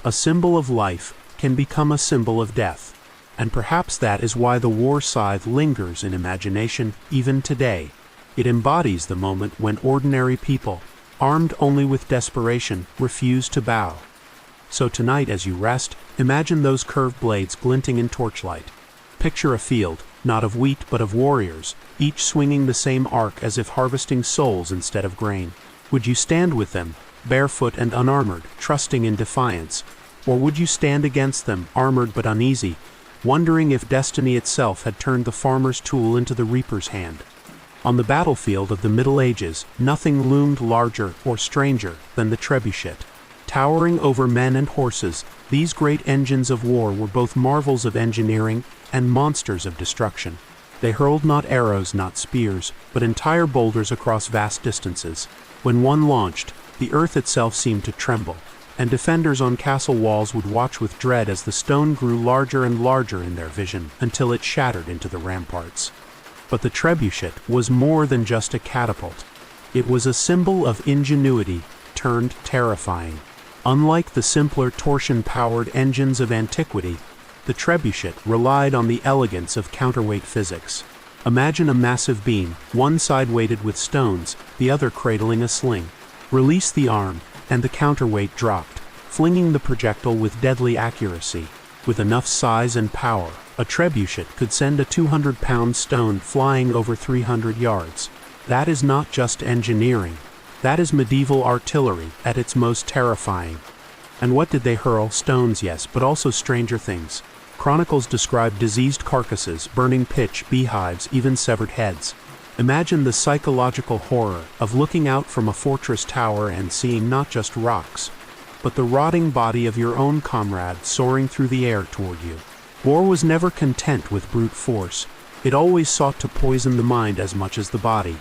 A symbol of life can become a symbol of death. And perhaps that is why the war scythe lingers in imagination even today. It embodies the moment when ordinary people, armed only with desperation, refuse to bow. So tonight as you rest, imagine those curved blades glinting in torchlight. Picture a field, not of wheat but of warriors, each swinging the same arc as if harvesting souls instead of grain. Would you stand with them, barefoot and unarmored, trusting in defiance? Or would you stand against them, armored but uneasy, wondering if destiny itself had turned the farmer's tool into the reaper's hand? On the battlefield of the Middle Ages, nothing loomed larger or stranger than the trebuchet. Towering over men and horses, these great engines of war were both marvels of engineering and monsters of destruction. They hurled not arrows, not spears, but entire boulders across vast distances. When one launched, the earth itself seemed to tremble, and defenders on castle walls would watch with dread as the stone grew larger and larger in their vision until it shattered into the ramparts. But the trebuchet was more than just a catapult. It was a symbol of ingenuity turned terrifying. Unlike the simpler torsion-powered engines of antiquity, the trebuchet relied on the elegance of counterweight physics. Imagine a massive beam, one side weighted with stones, the other cradling a sling. Release the arm, and the counterweight dropped, flinging the projectile with deadly accuracy. With enough size and power, a trebuchet could send a 200-pound stone flying over 300 yards. That is not just engineering. That is medieval artillery at its most terrifying. And what did they hurl? Stones, yes, but also stranger things. Chronicles describe diseased carcasses, burning pitch, beehives, even severed heads. Imagine the psychological horror of looking out from a fortress tower and seeing not just rocks, but the rotting body of your own comrade soaring through the air toward you. War was never content with brute force. It always sought to poison the mind as much as the body.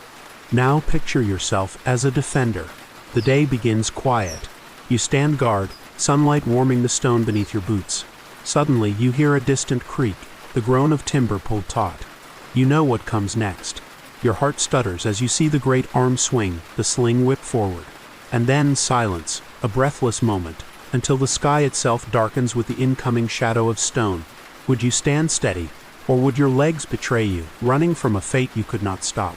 Now picture yourself as a defender. The day begins quiet. You stand guard, sunlight warming the stone beneath your boots. Suddenly you hear a distant creak, the groan of timber pulled taut. You know what comes next. Your heart stutters as you see the great arm swing, the sling whip forward. And then silence, a breathless moment, until the sky itself darkens with the incoming shadow of stone. Would you stand steady, or would your legs betray you, running from a fate you could not stop?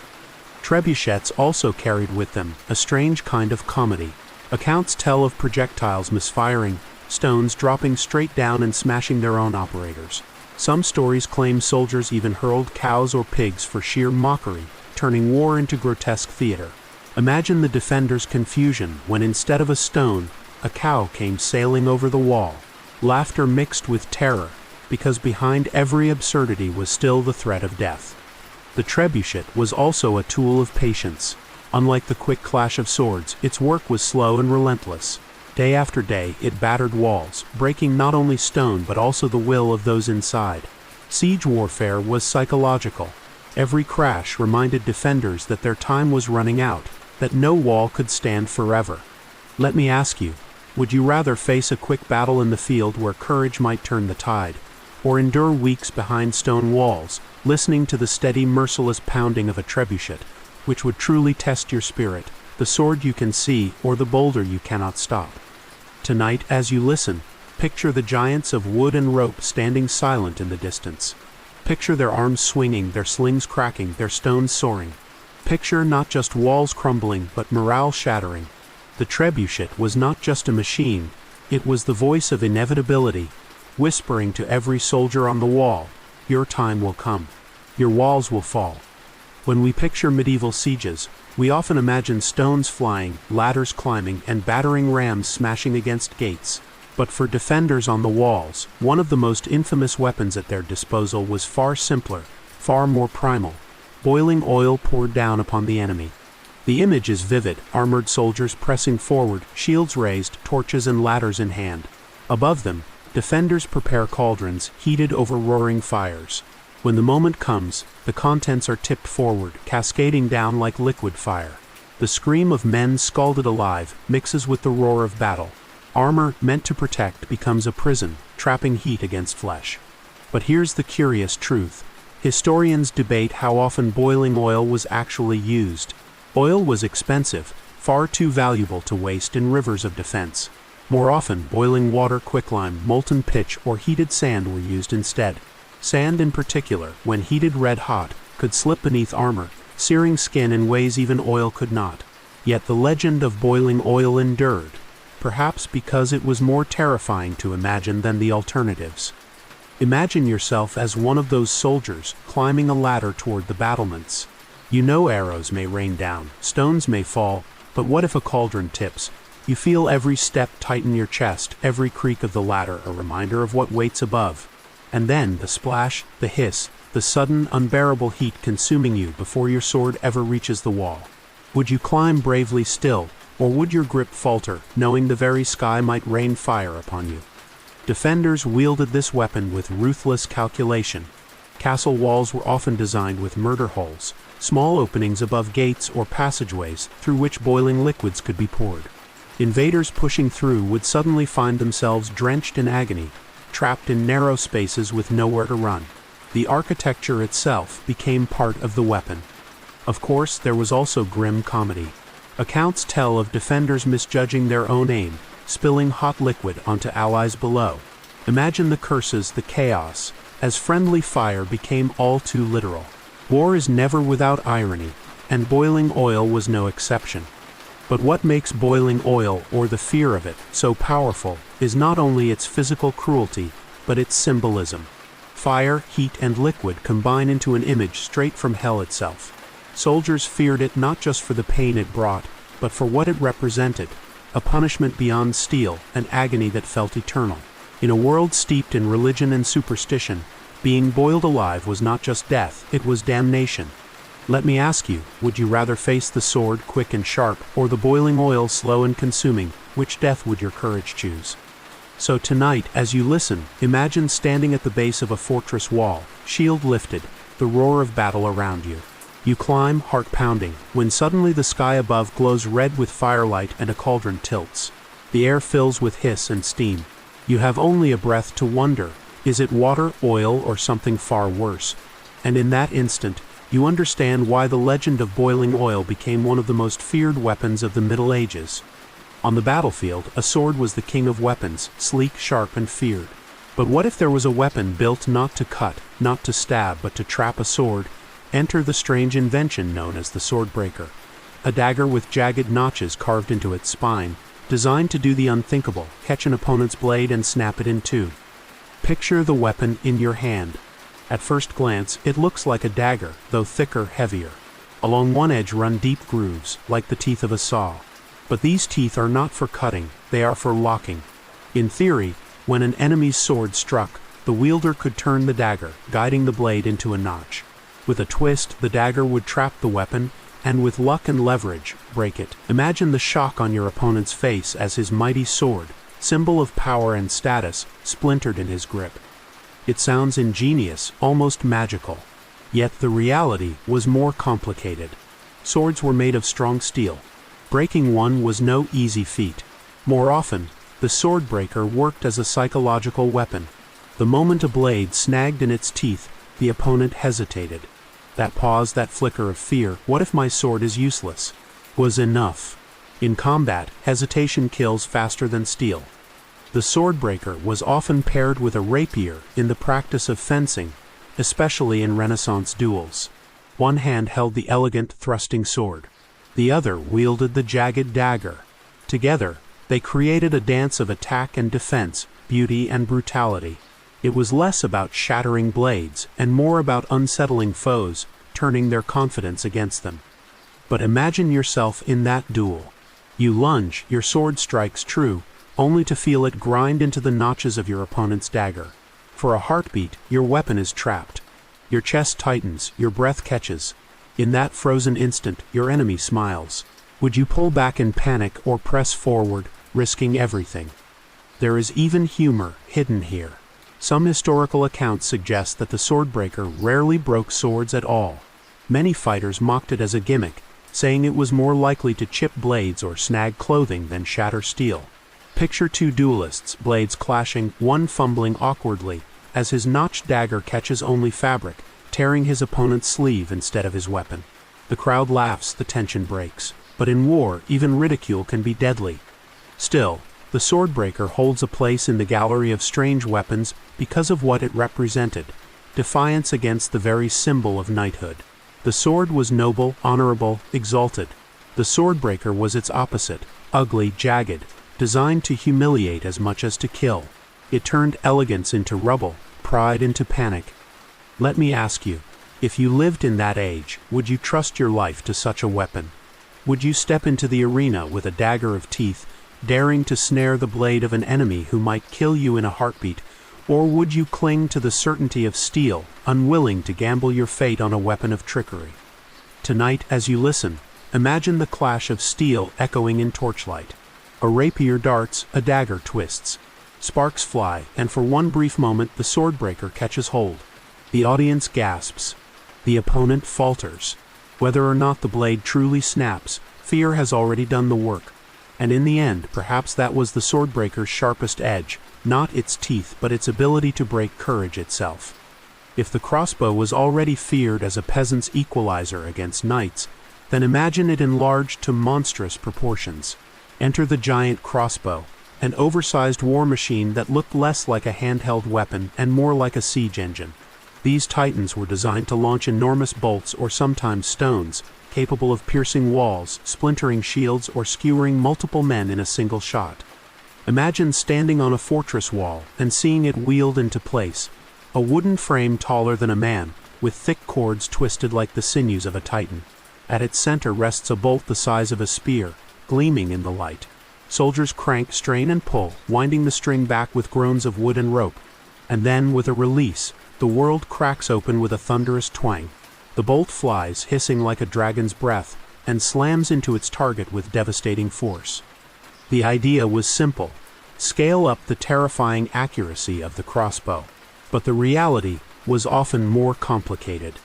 Trebuchets also carried with them a strange kind of comedy. Accounts tell of projectiles misfiring, stones dropping straight down and smashing their own operators. Some stories claim soldiers even hurled cows or pigs for sheer mockery, turning war into grotesque theater. Imagine the defenders' confusion when instead of a stone, a cow came sailing over the wall. Laughter mixed with terror, because behind every absurdity was still the threat of death. The trebuchet was also a tool of patience. Unlike the quick clash of swords, its work was slow and relentless. Day after day, it battered walls, breaking not only stone but also the will of those inside. Siege warfare was psychological. Every crash reminded defenders that their time was running out, that no wall could stand forever. Let me ask you, would you rather face a quick battle in the field where courage might turn the tide, or endure weeks behind stone walls, listening to the steady, merciless pounding of a trebuchet, which would truly test your spirit, the sword you can see or the boulder you cannot stop? Tonight, as you listen, picture the giants of wood and rope standing silent in the distance. Picture their arms swinging, their slings cracking, their stones soaring. Picture not just walls crumbling, but morale shattering. The trebuchet was not just a machine, it was the voice of inevitability, whispering to every soldier on the wall, your time will come. Your walls will fall. When we picture medieval sieges, we often imagine stones flying, ladders climbing, and battering rams smashing against gates. But for defenders on the walls, one of the most infamous weapons at their disposal was far simpler, far more primal. Boiling oil poured down upon the enemy. The image is vivid, armored soldiers pressing forward, shields raised, torches and ladders in hand. Above them, defenders prepare cauldrons, heated over roaring fires. When the moment comes, the contents are tipped forward, cascading down like liquid fire. The scream of men scalded alive mixes with the roar of battle. Armor meant to protect becomes a prison, trapping heat against flesh. But here's the curious truth. Historians debate how often boiling oil was actually used. Oil was expensive, far too valuable to waste in rivers of defense. More often, boiling water, quicklime, molten pitch, or heated sand were used instead. Sand in particular, when heated red hot, could slip beneath armor, searing skin in ways even oil could not. Yet the legend of boiling oil endured, perhaps because it was more terrifying to imagine than the alternatives. Imagine yourself as one of those soldiers climbing a ladder toward the battlements. You know arrows may rain down, stones may fall, but what if a cauldron tips? You feel every step tighten your chest, every creak of the ladder a reminder of what waits above. And then the splash, the hiss, the sudden, unbearable heat consuming you before your sword ever reaches the wall. Would you climb bravely still, or would your grip falter, knowing the very sky might rain fire upon you? Defenders wielded this weapon with ruthless calculation. Castle walls were often designed with murder holes, small openings above gates or passageways through which boiling liquids could be poured. Invaders pushing through would suddenly find themselves drenched in agony, trapped in narrow spaces with nowhere to run. The architecture itself became part of the weapon. Of course, there was also grim comedy. Accounts tell of defenders misjudging their own aim, spilling hot liquid onto allies below. Imagine the curses, the chaos, as friendly fire became all too literal. War is never without irony, and boiling oil was no exception. But what makes boiling oil, or the fear of it, so powerful is not only its physical cruelty, but its symbolism. Fire, heat, and liquid combine into an image straight from hell itself. Soldiers feared it not just for the pain it brought, but for what it represented, a punishment beyond steel, an agony that felt eternal. In a world steeped in religion and superstition, being boiled alive was not just death, it was damnation. Let me ask you, would you rather face the sword, quick and sharp, or the boiling oil, slow and consuming? Which death would your courage choose? So tonight, as you listen, imagine standing at the base of a fortress wall, shield lifted, the roar of battle around you. You climb, heart pounding, when suddenly the sky above glows red with firelight and a cauldron tilts. The air fills with hiss and steam. You have only a breath to wonder, is it water, oil, or something far worse? And in that instant, you understand why the legend of boiling oil became one of the most feared weapons of the Middle Ages. On the battlefield, a sword was the king of weapons, sleek, sharp, and feared. But what if there was a weapon built not to cut, not to stab, but to trap a sword? Enter the strange invention known as the swordbreaker. A dagger with jagged notches carved into its spine, designed to do the unthinkable, catch an opponent's blade and snap it in two. Picture the weapon in your hand. At first glance, it looks like a dagger, though thicker, heavier. Along one edge run deep grooves, like the teeth of a saw. But these teeth are not for cutting, they are for locking. In theory, when an enemy's sword struck, the wielder could turn the dagger, guiding the blade into a notch. With a twist, the dagger would trap the weapon, and with luck and leverage, break it. Imagine the shock on your opponent's face as his mighty sword, symbol of power and status, splintered in his grip. It sounds ingenious, almost magical. Yet the reality was more complicated. Swords were made of strong steel. Breaking one was no easy feat. More often, the swordbreaker worked as a psychological weapon. The moment a blade snagged in its teeth, the opponent hesitated. That pause, that flicker of fear, what if my sword is useless, was enough. In combat, hesitation kills faster than steel. The swordbreaker was often paired with a rapier in the practice of fencing, especially in Renaissance duels. One hand held the elegant, thrusting sword. The other wielded the jagged dagger. Together, they created a dance of attack and defense, beauty and brutality. It was less about shattering blades and more about unsettling foes, turning their confidence against them. But imagine yourself in that duel. You lunge, your sword strikes true, only to feel it grind into the notches of your opponent's dagger. For a heartbeat, your weapon is trapped. Your chest tightens, your breath catches. In that frozen instant, your enemy smiles. Would you pull back in panic or press forward, risking everything? There is even humor hidden here. Some historical accounts suggest that the swordbreaker rarely broke swords at all. Many fighters mocked it as a gimmick, saying it was more likely to chip blades or snag clothing than shatter steel. Picture two duelists, blades clashing, one fumbling awkwardly, as his notched dagger catches only fabric, tearing his opponent's sleeve instead of his weapon. The crowd laughs, the tension breaks. But in war, even ridicule can be deadly. Still, the swordbreaker holds a place in the gallery of strange weapons because of what it represented, defiance against the very symbol of knighthood. The sword was noble, honorable, exalted. The swordbreaker was its opposite, ugly, jagged, designed to humiliate as much as to kill. It turned elegance into rubble, pride into panic. Let me ask you, if you lived in that age, would you trust your life to such a weapon? Would you step into the arena with a dagger of teeth, daring to snare the blade of an enemy who might kill you in a heartbeat, or would you cling to the certainty of steel, unwilling to gamble your fate on a weapon of trickery? Tonight, as you listen, imagine the clash of steel echoing in torchlight. A rapier darts, a dagger twists. Sparks fly, and for one brief moment the swordbreaker catches hold. The audience gasps. The opponent falters. Whether or not the blade truly snaps, fear has already done the work. And in the end, perhaps that was the swordbreaker's sharpest edge, not its teeth but its ability to break courage itself. If the crossbow was already feared as a peasant's equalizer against knights, then imagine it enlarged to monstrous proportions. Enter the giant crossbow, an oversized war machine that looked less like a handheld weapon and more like a siege engine. These titans were designed to launch enormous bolts or sometimes stones, capable of piercing walls, splintering shields, or skewering multiple men in a single shot. Imagine standing on a fortress wall and seeing it wheeled into place, a wooden frame taller than a man, with thick cords twisted like the sinews of a titan. At its center rests a bolt the size of a spear, gleaming in the light. Soldiers crank, strain, and pull, winding the string back with groans of wood and rope. And then, with a release, the world cracks open with a thunderous twang. The bolt flies, hissing like a dragon's breath, and slams into its target with devastating force. The idea was simple: scale up the terrifying accuracy of the crossbow. But the reality was often more complicated.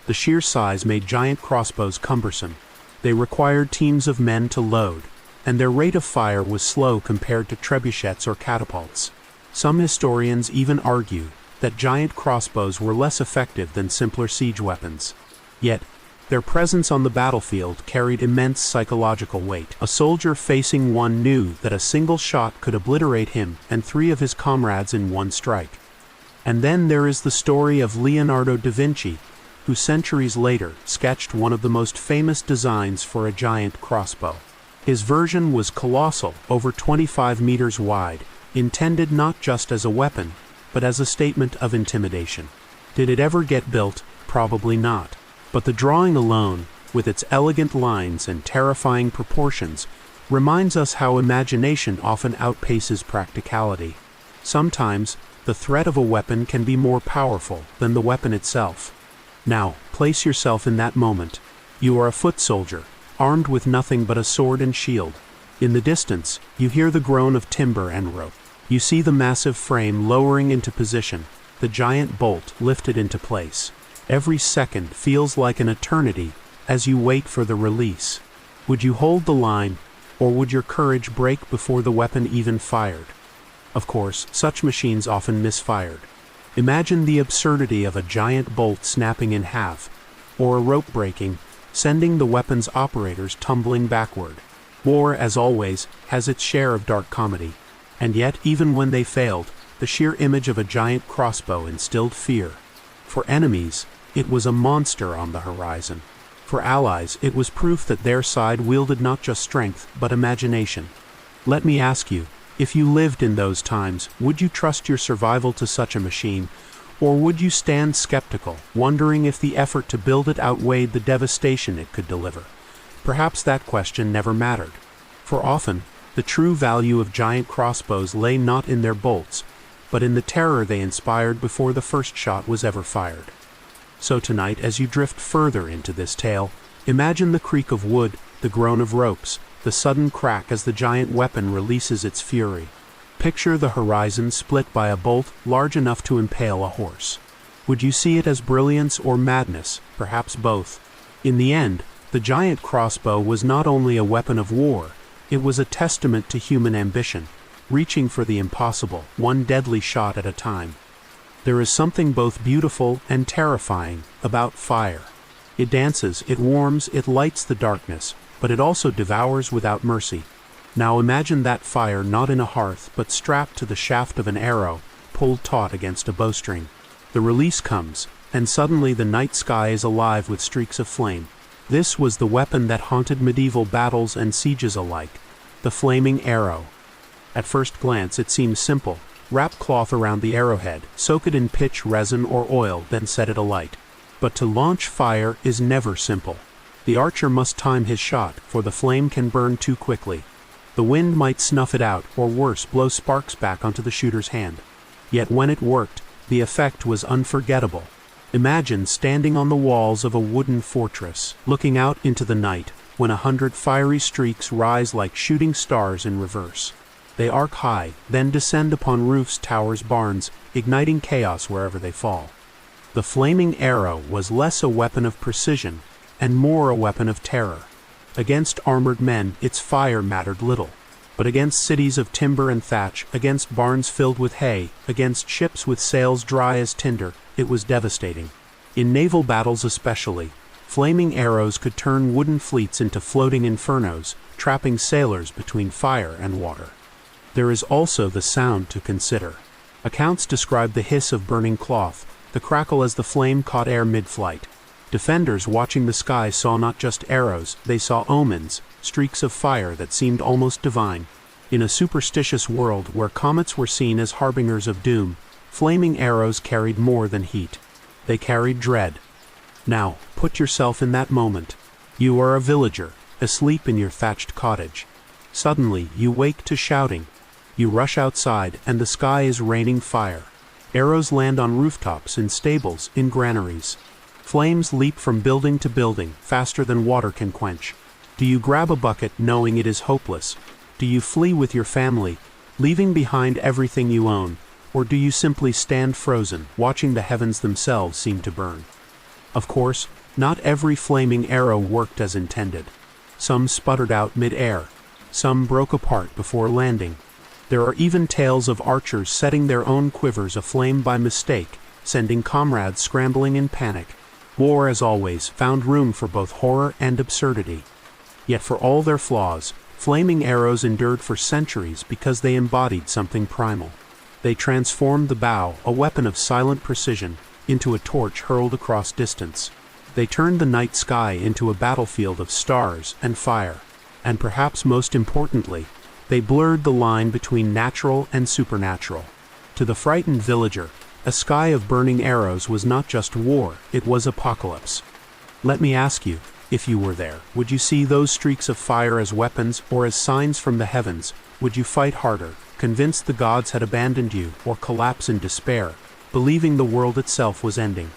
The sheer size made giant crossbows cumbersome. They required teams of men to load, and their rate of fire was slow compared to trebuchets or catapults. Some historians even argue that giant crossbows were less effective than simpler siege weapons. Yet, their presence on the battlefield carried immense psychological weight. A soldier facing one knew that a single shot could obliterate him and 3 of his comrades in one strike. And then there is the story of Leonardo da Vinci, who centuries later sketched one of the most famous designs for a giant crossbow. His version was colossal, over 25 meters wide, intended not just as a weapon, but as a statement of intimidation. Did it ever get built? Probably not. But the drawing alone, with its elegant lines and terrifying proportions, reminds us how imagination often outpaces practicality. Sometimes, the threat of a weapon can be more powerful than the weapon itself. Now, place yourself in that moment. You are a foot soldier, armed with nothing but a sword and shield. In the distance, you hear the groan of timber and rope. You see the massive frame lowering into position, the giant bolt lifted into place. Every second feels like an eternity as you wait for the release. Would you hold the line, or would your courage break before the weapon even fired? Of course, such machines often misfired. Imagine the absurdity of a giant bolt snapping in half, or a rope breaking, sending the weapon's operators tumbling backward. War, as always, has its share of dark comedy. And yet, even when they failed, the sheer image of a giant crossbow instilled fear. For enemies, it was a monster on the horizon. For allies, it was proof that their side wielded not just strength, but imagination. Let me ask you, if you lived in those times, would you trust your survival to such a machine? Or would you stand skeptical, wondering if the effort to build it outweighed the devastation it could deliver? Perhaps that question never mattered. For often, the true value of giant crossbows lay not in their bolts, but in the terror they inspired before the first shot was ever fired. So tonight, as you drift further into this tale, imagine the creak of wood, the groan of ropes, the sudden crack as the giant weapon releases its fury. Picture the horizon split by a bolt large enough to impale a horse. Would you see it as brilliance or madness, perhaps both? In the end, the giant crossbow was not only a weapon of war, it was a testament to human ambition, reaching for the impossible, one deadly shot at a time. There is something both beautiful and terrifying about fire. It dances, it warms, it lights the darkness, but it also devours without mercy. Now imagine that fire not in a hearth, but strapped to the shaft of an arrow, pulled taut against a bowstring. The release comes, and suddenly the night sky is alive with streaks of flame. This was the weapon that haunted medieval battles and sieges alike, the flaming arrow. At first glance it seems simple. Wrap cloth around the arrowhead, soak it in pitch, resin, or oil, then set it alight. But to launch fire is never simple. The archer must time his shot, for the flame can burn too quickly. The wind might snuff it out, or worse, blow sparks back onto the shooter's hand. Yet when it worked, the effect was unforgettable. Imagine standing on the walls of a wooden fortress, looking out into the night, when 100 fiery streaks rise like shooting stars in reverse. They arc high, then descend upon roofs, towers, barns, igniting chaos wherever they fall. The flaming arrow was less a weapon of precision, and more a weapon of terror. Against armored men, its fire mattered little. But against cities of timber and thatch, against barns filled with hay, against ships with sails dry as tinder, it was devastating. In naval battles especially, flaming arrows could turn wooden fleets into floating infernos, trapping sailors between fire and water. There is also the sound to consider. Accounts describe the hiss of burning cloth, the crackle as the flame caught air mid-flight. Defenders watching the sky saw not just arrows, they saw omens, streaks of fire that seemed almost divine. In a superstitious world where comets were seen as harbingers of doom, flaming arrows carried more than heat. They carried dread. Now, put yourself in that moment. You are a villager, asleep in your thatched cottage. Suddenly, you wake to shouting. You rush outside, and the sky is raining fire. Arrows land on rooftops, in stables, in granaries. Flames leap from building to building, faster than water can quench. Do you grab a bucket, knowing it is hopeless? Do you flee with your family, leaving behind everything you own? Or do you simply stand frozen, watching the heavens themselves seem to burn? Of course, not every flaming arrow worked as intended. Some sputtered out mid-air. Some broke apart before landing. There are even tales of archers setting their own quivers aflame by mistake, sending comrades scrambling in panic. War, as always, found room for both horror and absurdity. Yet for all their flaws, flaming arrows endured for centuries because they embodied something primal. They transformed the bow, a weapon of silent precision, into a torch hurled across distance. They turned the night sky into a battlefield of stars and fire. And perhaps most importantly, they blurred the line between natural and supernatural. To the frightened villager, a sky of burning arrows was not just war, it was apocalypse. Let me ask you, if you were there, would you see those streaks of fire as weapons or as signs from the heavens? Would you fight harder, convinced the gods had abandoned you, or collapse in despair, believing the world itself was ending?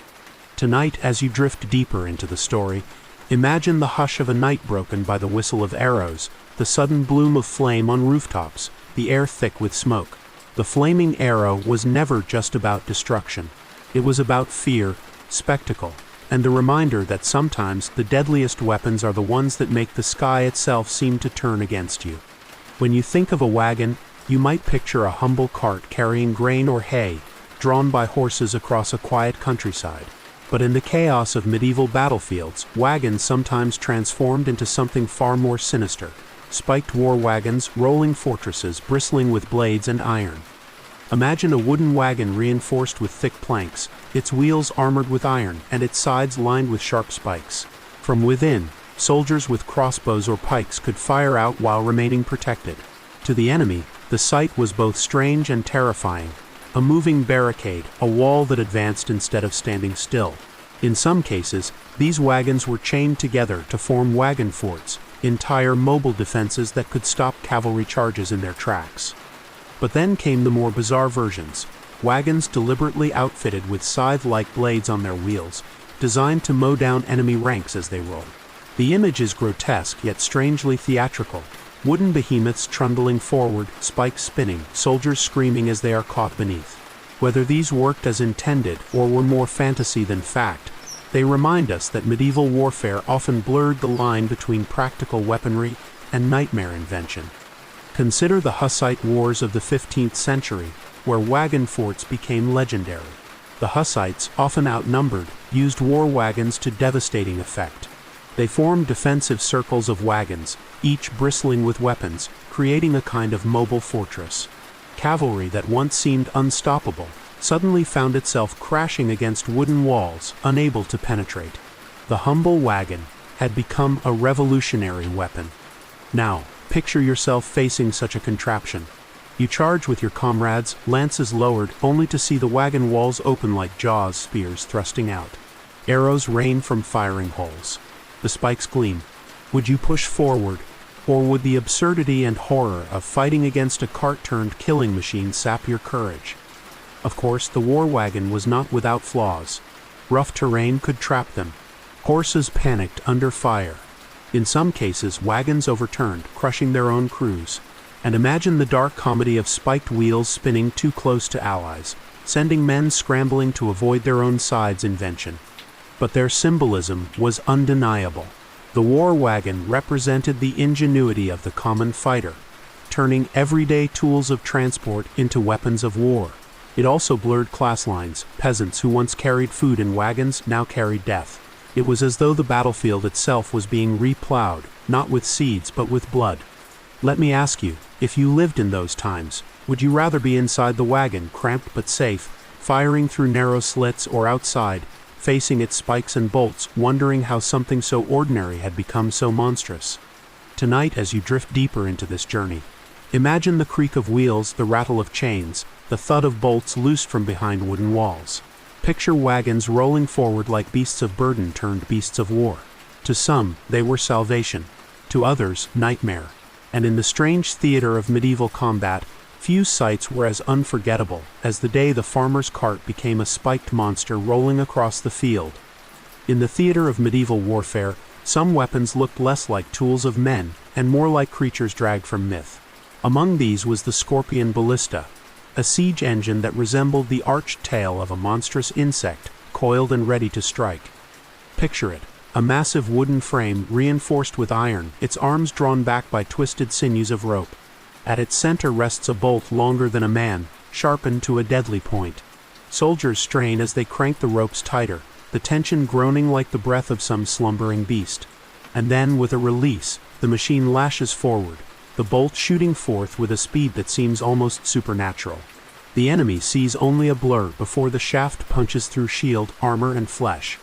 Tonight, as you drift deeper into the story, imagine the hush of a night broken by the whistle of arrows, the sudden bloom of flame on rooftops, the air thick with smoke. The flaming arrow was never just about destruction. It was about fear, spectacle, and the reminder that sometimes the deadliest weapons are the ones that make the sky itself seem to turn against you. When you think of a wagon, you might picture a humble cart carrying grain or hay, drawn by horses across a quiet countryside. But in the chaos of medieval battlefields, wagons sometimes transformed into something far more sinister. Spiked war wagons, rolling fortresses bristling with blades and iron. Imagine a wooden wagon reinforced with thick planks, its wheels armored with iron, and its sides lined with sharp spikes. From within, soldiers with crossbows or pikes could fire out while remaining protected. To the enemy, the sight was both strange and terrifying. A moving barricade, a wall that advanced instead of standing still. In some cases, these wagons were chained together to form wagon forts, entire mobile defenses that could stop cavalry charges in their tracks. But then came the more bizarre versions, wagons deliberately outfitted with scythe-like blades on their wheels, designed to mow down enemy ranks as they roll. The image is grotesque yet strangely theatrical. Wooden behemoths trundling forward, spikes spinning, soldiers screaming as they are caught beneath. Whether these worked as intended or were more fantasy than fact, they remind us that medieval warfare often blurred the line between practical weaponry and nightmare invention. Consider the Hussite wars of the 15th century, where wagon forts became legendary. The Hussites, often outnumbered, used war wagons to devastating effect. They formed defensive circles of wagons, each bristling with weapons, creating a kind of mobile fortress. Cavalry that once seemed unstoppable suddenly found itself crashing against wooden walls, unable to penetrate. The humble wagon had become a revolutionary weapon. Now, picture yourself facing such a contraption. You charge with your comrades, lances lowered, only to see the wagon walls open like jaws, spears thrusting out. Arrows rain from firing holes. The spikes gleam. Would you push forward, or would the absurdity and horror of fighting against a cart-turned killing machine sap your courage? Of course, the war wagon was not without flaws. Rough terrain could trap them. Horses panicked under fire. In some cases, wagons overturned, crushing their own crews. And imagine the dark comedy of spiked wheels spinning too close to allies, sending men scrambling to avoid their own side's invention. But their symbolism was undeniable. The war wagon represented the ingenuity of the common fighter, turning everyday tools of transport into weapons of war. It also blurred class lines. Peasants who once carried food in wagons now carried death. It was as though the battlefield itself was being replowed, not with seeds but with blood. Let me ask you, if you lived in those times, would you rather be inside the wagon, cramped but safe, firing through narrow slits, or outside, facing its spikes and bolts, wondering how something so ordinary had become so monstrous? Tonight, as you drift deeper into this journey, imagine the creak of wheels, the rattle of chains, the thud of bolts loosed from behind wooden walls. Picture wagons rolling forward like beasts of burden turned beasts of war. To some, they were salvation. To others, nightmare. And in the strange theater of medieval combat, few sights were as unforgettable as the day the farmer's cart became a spiked monster rolling across the field. In the theater of medieval warfare, some weapons looked less like tools of men and more like creatures dragged from myth. Among these was the scorpion ballista, a siege engine that resembled the arched tail of a monstrous insect, coiled and ready to strike. Picture it, a massive wooden frame reinforced with iron, its arms drawn back by twisted sinews of rope. At its center rests a bolt longer than a man, sharpened to a deadly point. Soldiers strain as they crank the ropes tighter, the tension groaning like the breath of some slumbering beast. And then, with a release, the machine lashes forward, the bolt shooting forth with a speed that seems almost supernatural. The enemy sees only a blur before the shaft punches through shield, armor, and flesh.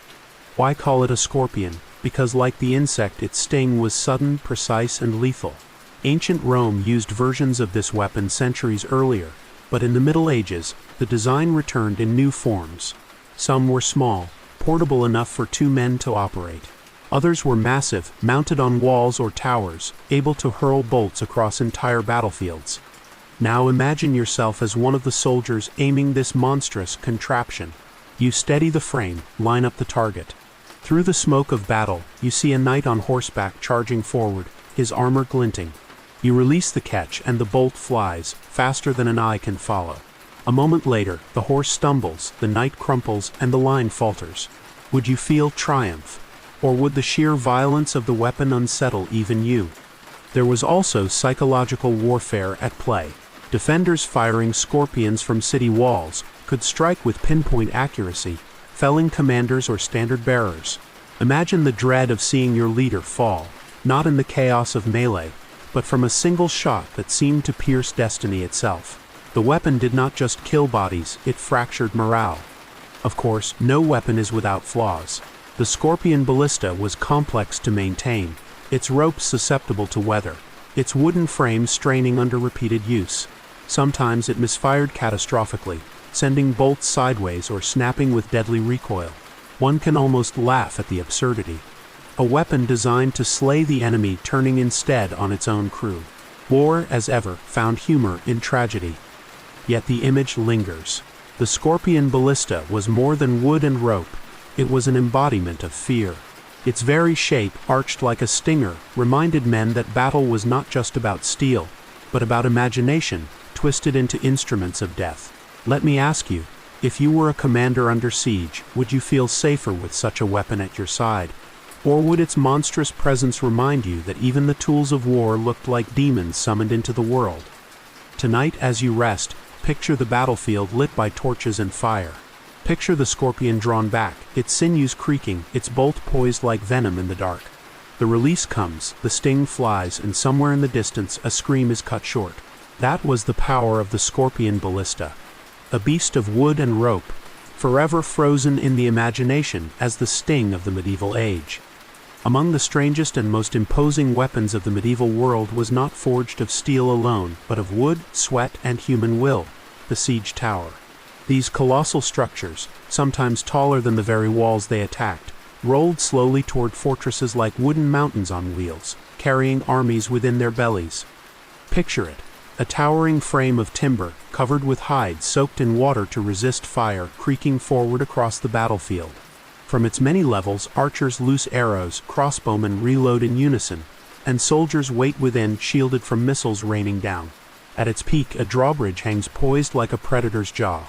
Why call it a scorpion? Because like the insect, its sting was sudden, precise, and lethal. Ancient Rome used versions of this weapon centuries earlier, but in the Middle Ages, the design returned in new forms. Some were small, portable enough for 2 men to operate. Others were massive, mounted on walls or towers, able to hurl bolts across entire battlefields. Now imagine yourself as one of the soldiers aiming this monstrous contraption. You steady the frame, line up the target. Through the smoke of battle, you see a knight on horseback charging forward, his armor glinting. You release the catch and the bolt flies, faster than an eye can follow. A moment later, the horse stumbles, the knight crumples, and the line falters. Would you feel triumph? Or would the sheer violence of the weapon unsettle even you? There was also psychological warfare at play. Defenders firing scorpions from city walls could strike with pinpoint accuracy, felling commanders or standard-bearers. Imagine the dread of seeing your leader fall, not in the chaos of melee, but from a single shot that seemed to pierce destiny itself. The weapon did not just kill bodies, it fractured morale. Of course, no weapon is without flaws. The scorpion ballista was complex to maintain, its ropes susceptible to weather, its wooden frame straining under repeated use. Sometimes it misfired catastrophically, sending bolts sideways or snapping with deadly recoil. One can almost laugh at the absurdity. A weapon designed to slay the enemy turning instead on its own crew. War, as ever, found humor in tragedy. Yet the image lingers. The scorpion ballista was more than wood and rope. It was an embodiment of fear. Its very shape, arched like a stinger, reminded men that battle was not just about steel, but about imagination, twisted into instruments of death. Let me ask you, if you were a commander under siege, would you feel safer with such a weapon at your side? Or would its monstrous presence remind you that even the tools of war looked like demons summoned into the world? Tonight, as you rest, picture the battlefield lit by torches and fire. Picture the scorpion drawn back, its sinews creaking, its bolt poised like venom in the dark. The release comes, the sting flies, and somewhere in the distance a scream is cut short. That was the power of the scorpion ballista. A beast of wood and rope, forever frozen in the imagination as the sting of the medieval age. Among the strangest and most imposing weapons of the medieval world was not forged of steel alone, but of wood, sweat, and human will, the siege tower. These colossal structures, sometimes taller than the very walls they attacked, rolled slowly toward fortresses like wooden mountains on wheels, carrying armies within their bellies. Picture it, a towering frame of timber, covered with hides soaked in water to resist fire, creaking forward across the battlefield. From its many levels, archers loose arrows, crossbowmen reload in unison, and soldiers wait within, shielded from missiles raining down. At its peak, a drawbridge hangs poised like a predator's jaw.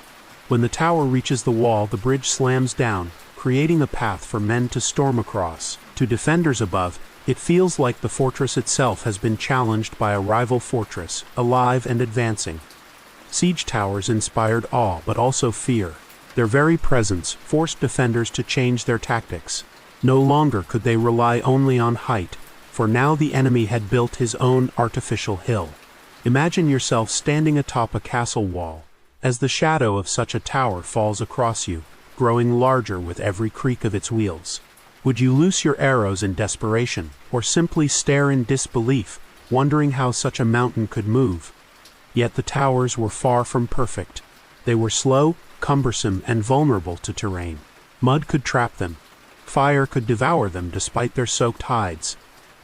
When the tower reaches the wall, the bridge slams down, creating a path for men to storm across. To defenders above, it feels like the fortress itself has been challenged by a rival fortress, alive and advancing. Siege towers inspired awe, but also fear. Their very presence forced defenders to change their tactics. No longer could they rely only on height, for now the enemy had built his own artificial hill. Imagine yourself standing atop a castle wall, as the shadow of such a tower falls across you, growing larger with every creak of its wheels. Would you loose your arrows in desperation, or simply stare in disbelief, wondering how such a mountain could move? Yet the towers were far from perfect. They were slow, cumbersome, and vulnerable to terrain. Mud could trap them. Fire could devour them despite their soaked hides.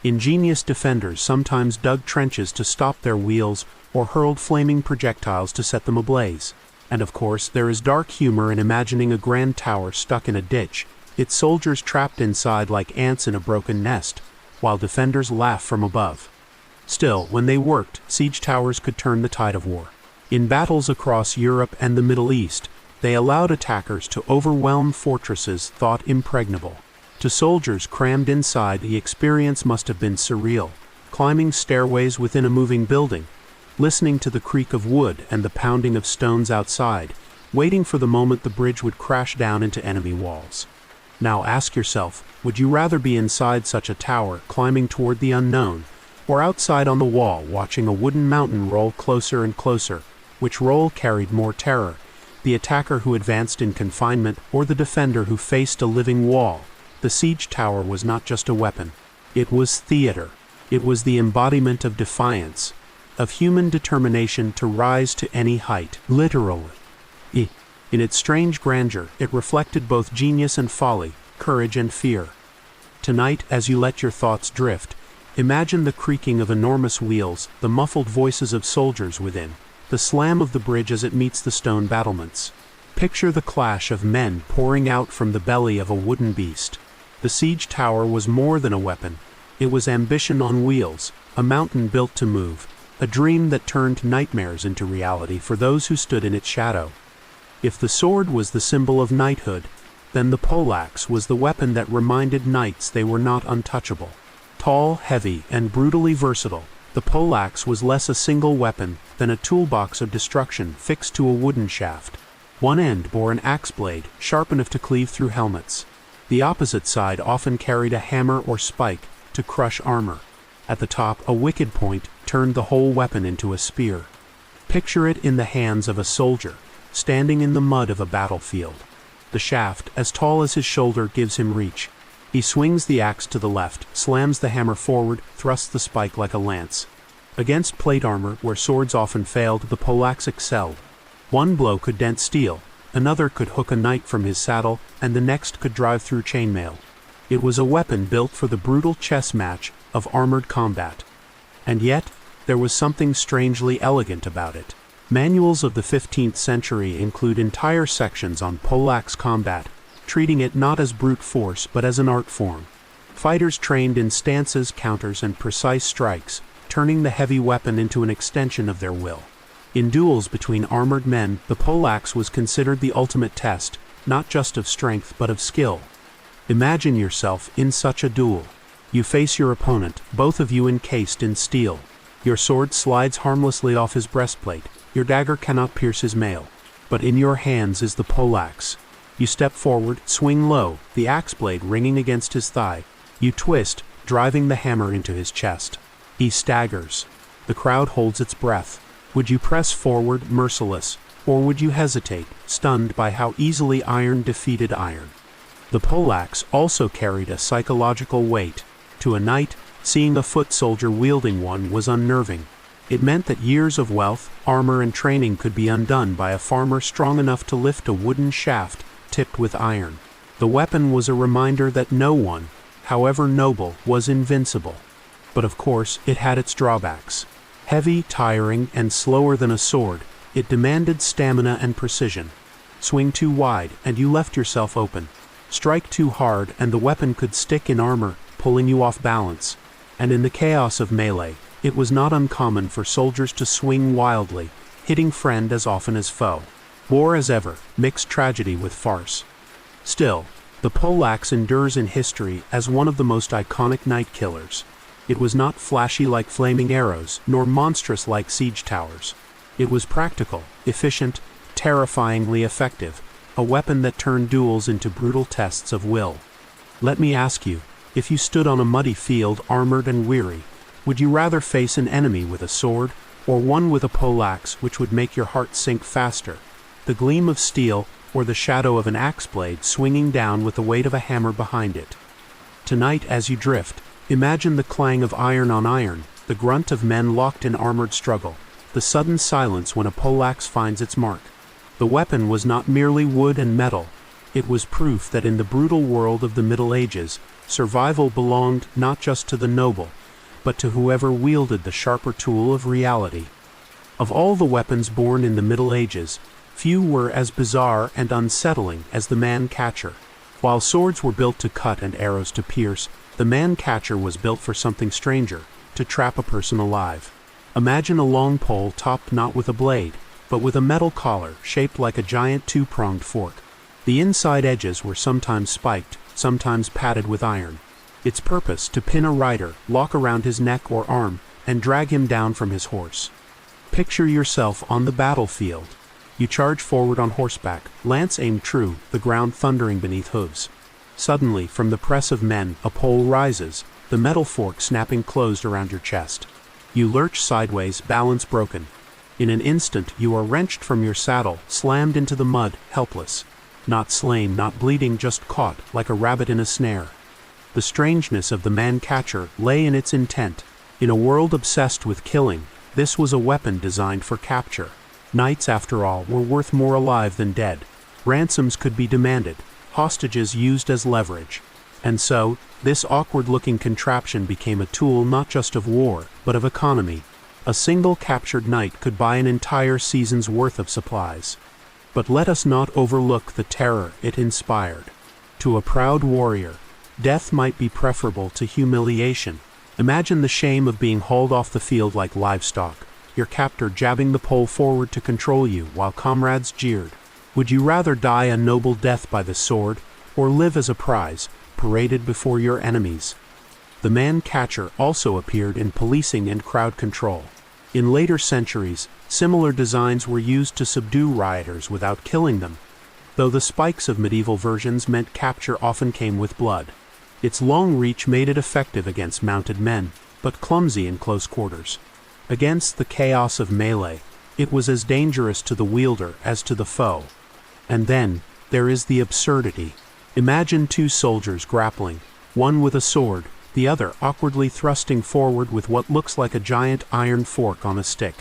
Ingenious defenders sometimes dug trenches to stop their wheels or hurled flaming projectiles to set them ablaze. And of course, there is dark humor in imagining a grand tower stuck in a ditch, its soldiers trapped inside like ants in a broken nest, while defenders laugh from above. Still, when they worked, siege towers could turn the tide of war. In battles across Europe and the Middle East, they allowed attackers to overwhelm fortresses thought impregnable. To soldiers crammed inside, the experience must have been surreal, climbing stairways within a moving building, listening to the creak of wood and the pounding of stones outside, waiting for the moment the bridge would crash down into enemy walls. Now ask yourself, would you rather be inside such a tower, climbing toward the unknown, or outside on the wall, watching a wooden mountain roll closer and closer? Which role carried more terror, the attacker who advanced in confinement or the defender who faced a living wall? The siege tower was not just a weapon. It was theater. It was the embodiment of defiance, of human determination to rise to any height, literally. In its strange grandeur, it reflected both genius and folly, courage and fear. Tonight, as you let your thoughts drift, imagine the creaking of enormous wheels, the muffled voices of soldiers within, the slam of the bridge as it meets the stone battlements. Picture the clash of men pouring out from the belly of a wooden beast. The siege tower was more than a weapon. It was ambition on wheels, a mountain built to move, a dream that turned nightmares into reality for those who stood in its shadow. If the sword was the symbol of knighthood, then the poleaxe was the weapon that reminded knights they were not untouchable. Tall, heavy, and brutally versatile, the poleaxe was less a single weapon than a toolbox of destruction fixed to a wooden shaft. One end bore an axe blade, sharp enough to cleave through helmets. The opposite side often carried a hammer or spike to crush armor. At the top, a wicked point turned the whole weapon into a spear. Picture it in the hands of a soldier, standing in the mud of a battlefield. The shaft, as tall as his shoulder, gives him reach. He swings the axe to the left, slams the hammer forward, thrusts the spike like a lance. Against plate armor, where swords often failed, the poleaxe excelled. One blow could dent steel, another could hook a knight from his saddle, and the next could drive through chainmail. It was a weapon built for the brutal chess match of armored combat. And yet, there was something strangely elegant about it. Manuals of the 15th century include entire sections on poleaxe combat, treating it not as brute force but as an art form. Fighters trained in stances, counters, and precise strikes, turning the heavy weapon into an extension of their will. In duels between armored men, the poleaxe was considered the ultimate test, not just of strength but of skill. Imagine yourself in such a duel. You face your opponent, both of you encased in steel. Your sword slides harmlessly off his breastplate, your dagger cannot pierce his mail. But in your hands is the poleaxe. You step forward, swing low, the axe blade ringing against his thigh. You twist, driving the hammer into his chest. He staggers. The crowd holds its breath. Would you press forward, merciless, or would you hesitate, stunned by how easily iron defeated iron? The poleaxe also carried a psychological weight. To a knight, seeing a foot soldier wielding one was unnerving. It meant that years of wealth, armor, and training could be undone by a farmer strong enough to lift a wooden shaft tipped with iron. The weapon was a reminder that no one, however noble, was invincible. But of course, it had its drawbacks. Heavy, tiring, and slower than a sword, it demanded stamina and precision. Swing too wide, and you left yourself open. Strike too hard, and the weapon could stick in armor, pulling you off balance. And in the chaos of melee, it was not uncommon for soldiers to swing wildly, hitting friend as often as foe. War as ever, mixed tragedy with farce. Still, the poleaxe endures in history as one of the most iconic night killers. It was not flashy like flaming arrows, nor monstrous like siege towers. It was practical, efficient, terrifyingly effective, a weapon that turned duels into brutal tests of will. Let me ask you, if you stood on a muddy field, armored and weary, would you rather face an enemy with a sword, or one with a poleaxe which would make your heart sink faster? The gleam of steel, or the shadow of an axe blade swinging down with the weight of a hammer behind it? Tonight, as you drift, imagine the clang of iron on iron, the grunt of men locked in armored struggle, the sudden silence when a poleaxe finds its mark. The weapon was not merely wood and metal, It was proof that in the brutal world of the Middle Ages, survival belonged not just to the noble, but to whoever wielded the sharper tool of reality. Of all the weapons born in the Middle Ages, few were as bizarre and unsettling as the man-catcher. While swords were built to cut and arrows to pierce, the man-catcher was built for something stranger, to trap a person alive. Imagine a long pole topped not with a blade, but with a metal collar shaped like a giant two-pronged fork. The inside edges were sometimes spiked, sometimes padded with iron. Its purpose to pin a rider, lock around his neck or arm, and drag him down from his horse. Picture yourself on the battlefield. You charge forward on horseback, lance aimed true, the ground thundering beneath hooves. Suddenly, from the press of men, a pole rises, the metal fork snapping closed around your chest. You lurch sideways, balance broken. In an instant, you are wrenched from your saddle, slammed into the mud, helpless. Not slain, not bleeding, just caught, like a rabbit in a snare. The strangeness of the man-catcher lay in its intent. In a world obsessed with killing, this was a weapon designed for capture. Knights, after all, were worth more alive than dead. Ransoms could be demanded, hostages used as leverage. And so, this awkward-looking contraption became a tool not just of war, but of economy. A single captured knight could buy an entire season's worth of supplies. But let us not overlook the terror it inspired. To a proud warrior, death might be preferable to humiliation. Imagine the shame of being hauled off the field like livestock, your captor jabbing the pole forward to control you while comrades jeered. Would you rather die a noble death by the sword, or live as a prize, paraded before your enemies? The man-catcher also appeared in policing and crowd control. In later centuries, similar designs were used to subdue rioters without killing them, though the spikes of medieval versions meant capture often came with blood. Its long reach made it effective against mounted men, but clumsy in close quarters. Against the chaos of melee, it was as dangerous to the wielder as to the foe. And then, there is the absurdity. Imagine two soldiers grappling, one with a sword, the other awkwardly thrusting forward with what looks like a giant iron fork on a stick.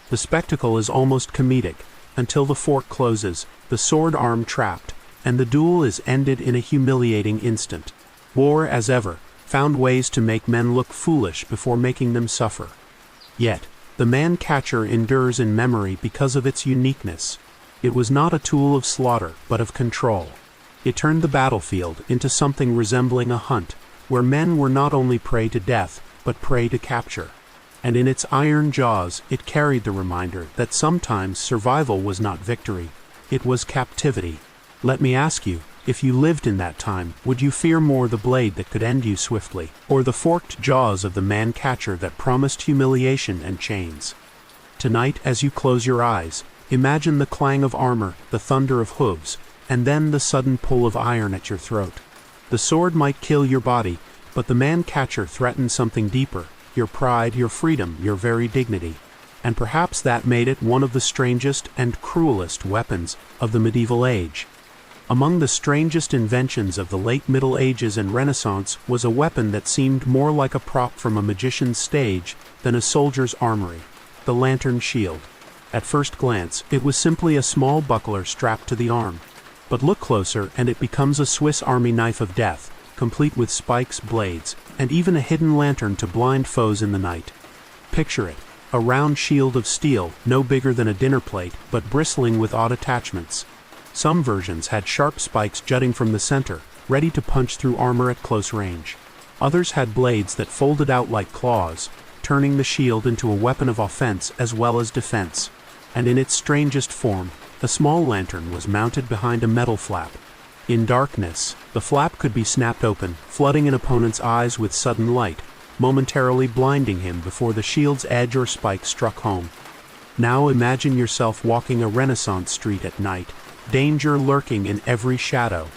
The spectacle is almost comedic, until the fork closes, the sword arm trapped, and the duel is ended in a humiliating instant. War, as ever, found ways to make men look foolish before making them suffer. Yet, the man-catcher endures in memory because of its uniqueness. It was not a tool of slaughter, but of control. It turned the battlefield into something resembling a hunt, where men were not only prey to death, but prey to capture. And in its iron jaws, it carried the reminder that sometimes survival was not victory, it was captivity. Let me ask you, if you lived in that time, would you fear more the blade that could end you swiftly, or the forked jaws of the man-catcher that promised humiliation and chains? Tonight, as you close your eyes, imagine the clang of armor, the thunder of hooves, and then the sudden pull of iron at your throat. The sword might kill your body, but the man-catcher threatened something deeper, your pride, your freedom, your very dignity. And perhaps that made it one of the strangest and cruelest weapons of the medieval age. Among the strangest inventions of the late Middle Ages and Renaissance was a weapon that seemed more like a prop from a magician's stage than a soldier's armory: the lantern shield. At first glance, it was simply a small buckler strapped to the arm. But look closer and it becomes a Swiss Army knife of death, complete with spikes, blades, and even a hidden lantern to blind foes in the night. Picture it, a round shield of steel, no bigger than a dinner plate, but bristling with odd attachments. Some versions had sharp spikes jutting from the center, ready to punch through armor at close range. Others had blades that folded out like claws, turning the shield into a weapon of offense as well as defense. And in its strangest form, a small lantern was mounted behind a metal flap. In darkness, the flap could be snapped open, flooding an opponent's eyes with sudden light, momentarily blinding him before the shield's edge or spike struck home. Now imagine yourself walking a Renaissance street at night, danger lurking in every shadow.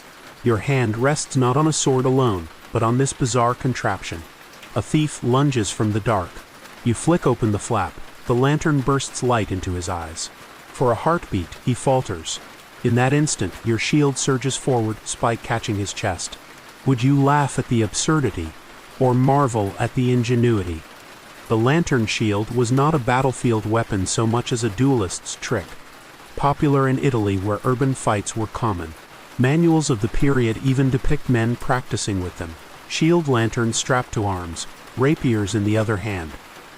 Your hand rests not on a sword alone, but on this bizarre contraption. A thief lunges from the dark. You flick open the flap, the lantern bursts light into his eyes. For a heartbeat, he falters. In that instant, your shield surges forward, spike catching his chest. Would you laugh at the absurdity, or marvel at the ingenuity? The lantern shield was not a battlefield weapon so much as a duelist's trick. Popular in Italy where urban fights were common. Manuals of the period even depict men practicing with them, shield lanterns strapped to arms, rapiers in the other hand.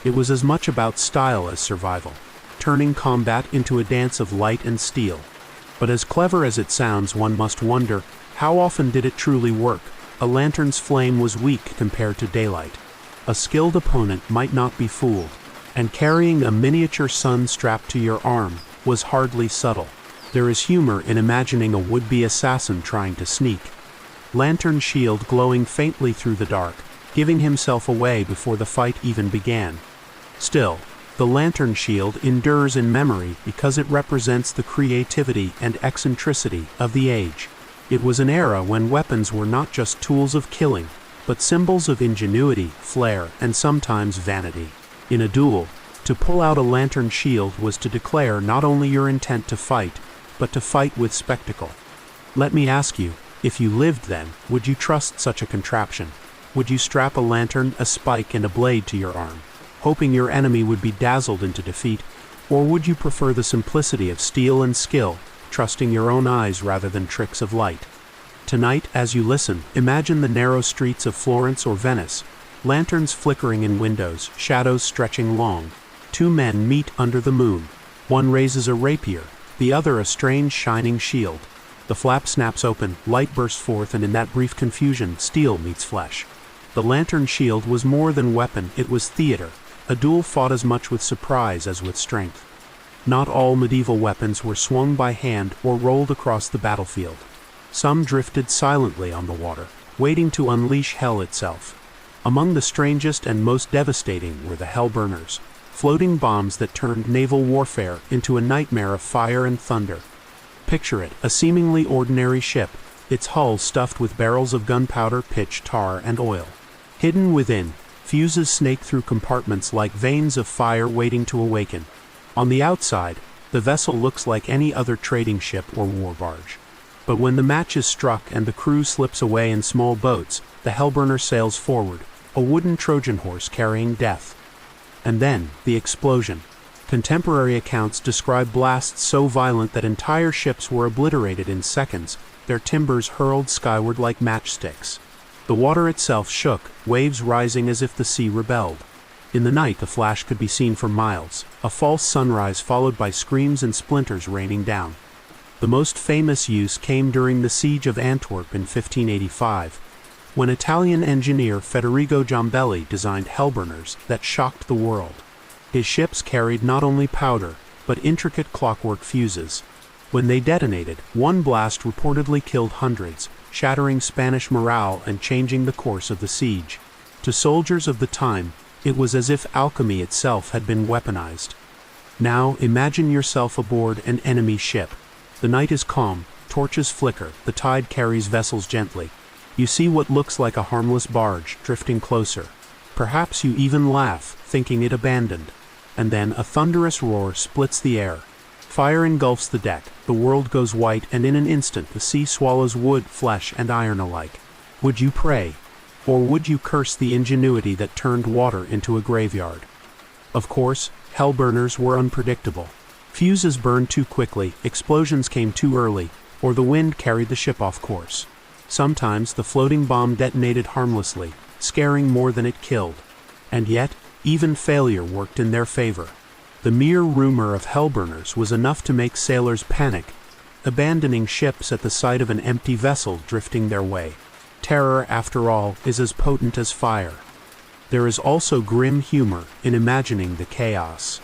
It was as much about style as survival, turning combat into a dance of light and steel. But as clever as it sounds, one must wonder, how often did it truly work? A lantern's flame was weak compared to daylight. A skilled opponent might not be fooled, and carrying a miniature sun strapped to your arm was hardly subtle. There is humor in imagining a would-be assassin trying to sneak. Lantern shield glowing faintly through the dark, giving himself away before the fight even began. Still, the lantern shield endures in memory because it represents the creativity and eccentricity of the age. It was an era when weapons were not just tools of killing, but symbols of ingenuity, flair, and sometimes vanity. In a duel, to pull out a lantern shield was to declare not only your intent to fight, but to fight with spectacle. Let me ask you, if you lived then, would you trust such a contraption? Would you strap a lantern, a spike, and a blade to your arm, hoping your enemy would be dazzled into defeat? Or would you prefer the simplicity of steel and skill, trusting your own eyes rather than tricks of light? Tonight, as you listen, imagine the narrow streets of Florence or Venice, lanterns flickering in windows, shadows stretching long. Two men meet under the moon. One raises a rapier, the other a strange shining shield. The flap snaps open, light bursts forth, and in that brief confusion, steel meets flesh. The lantern shield was more than weapon, it was theater, a duel fought as much with surprise as with strength. Not all medieval weapons were swung by hand or rolled across the battlefield. Some drifted silently on the water, waiting to unleash hell itself. Among the strangest and most devastating were the Hellburners, floating bombs that turned naval warfare into a nightmare of fire and thunder. Picture it, a seemingly ordinary ship, its hull stuffed with barrels of gunpowder, pitch, tar, and oil. Hidden within, fuses snake through compartments like veins of fire waiting to awaken. On the outside, the vessel looks like any other trading ship or war barge. But when the match is struck and the crew slips away in small boats, the Hellburner sails forward, a wooden Trojan horse carrying death. And then, the explosion. Contemporary accounts describe blasts so violent that entire ships were obliterated in seconds, their timbers hurled skyward like matchsticks. The water itself shook, waves rising as if the sea rebelled. In the night, the flash could be seen for miles, a false sunrise followed by screams and splinters raining down. The most famous use came during the siege of Antwerp in 1585, when Italian engineer Federico Giambelli designed Hellburners that shocked the world. His ships carried not only powder, but intricate clockwork fuses. When they detonated, one blast reportedly killed hundreds, shattering Spanish morale and changing the course of the siege. To soldiers of the time, it was as if alchemy itself had been weaponized. Now imagine yourself aboard an enemy ship. The night is calm, torches flicker, the tide carries vessels gently. You see what looks like a harmless barge drifting closer. Perhaps you even laugh, thinking it abandoned. And then a thunderous roar splits the air. Fire engulfs the deck, the world goes white, and in an instant the sea swallows wood, flesh, and iron alike. Would you pray? Or would you curse the ingenuity that turned water into a graveyard? Of course, Hellburners were unpredictable. Fuses burned too quickly, explosions came too early, or the wind carried the ship off course. Sometimes the floating bomb detonated harmlessly, scaring more than it killed. And yet, even failure worked in their favor. The mere rumor of Hellburners was enough to make sailors panic, abandoning ships at the sight of an empty vessel drifting their way. Terror, after all, is as potent as fire. There is also grim humor in imagining the chaos.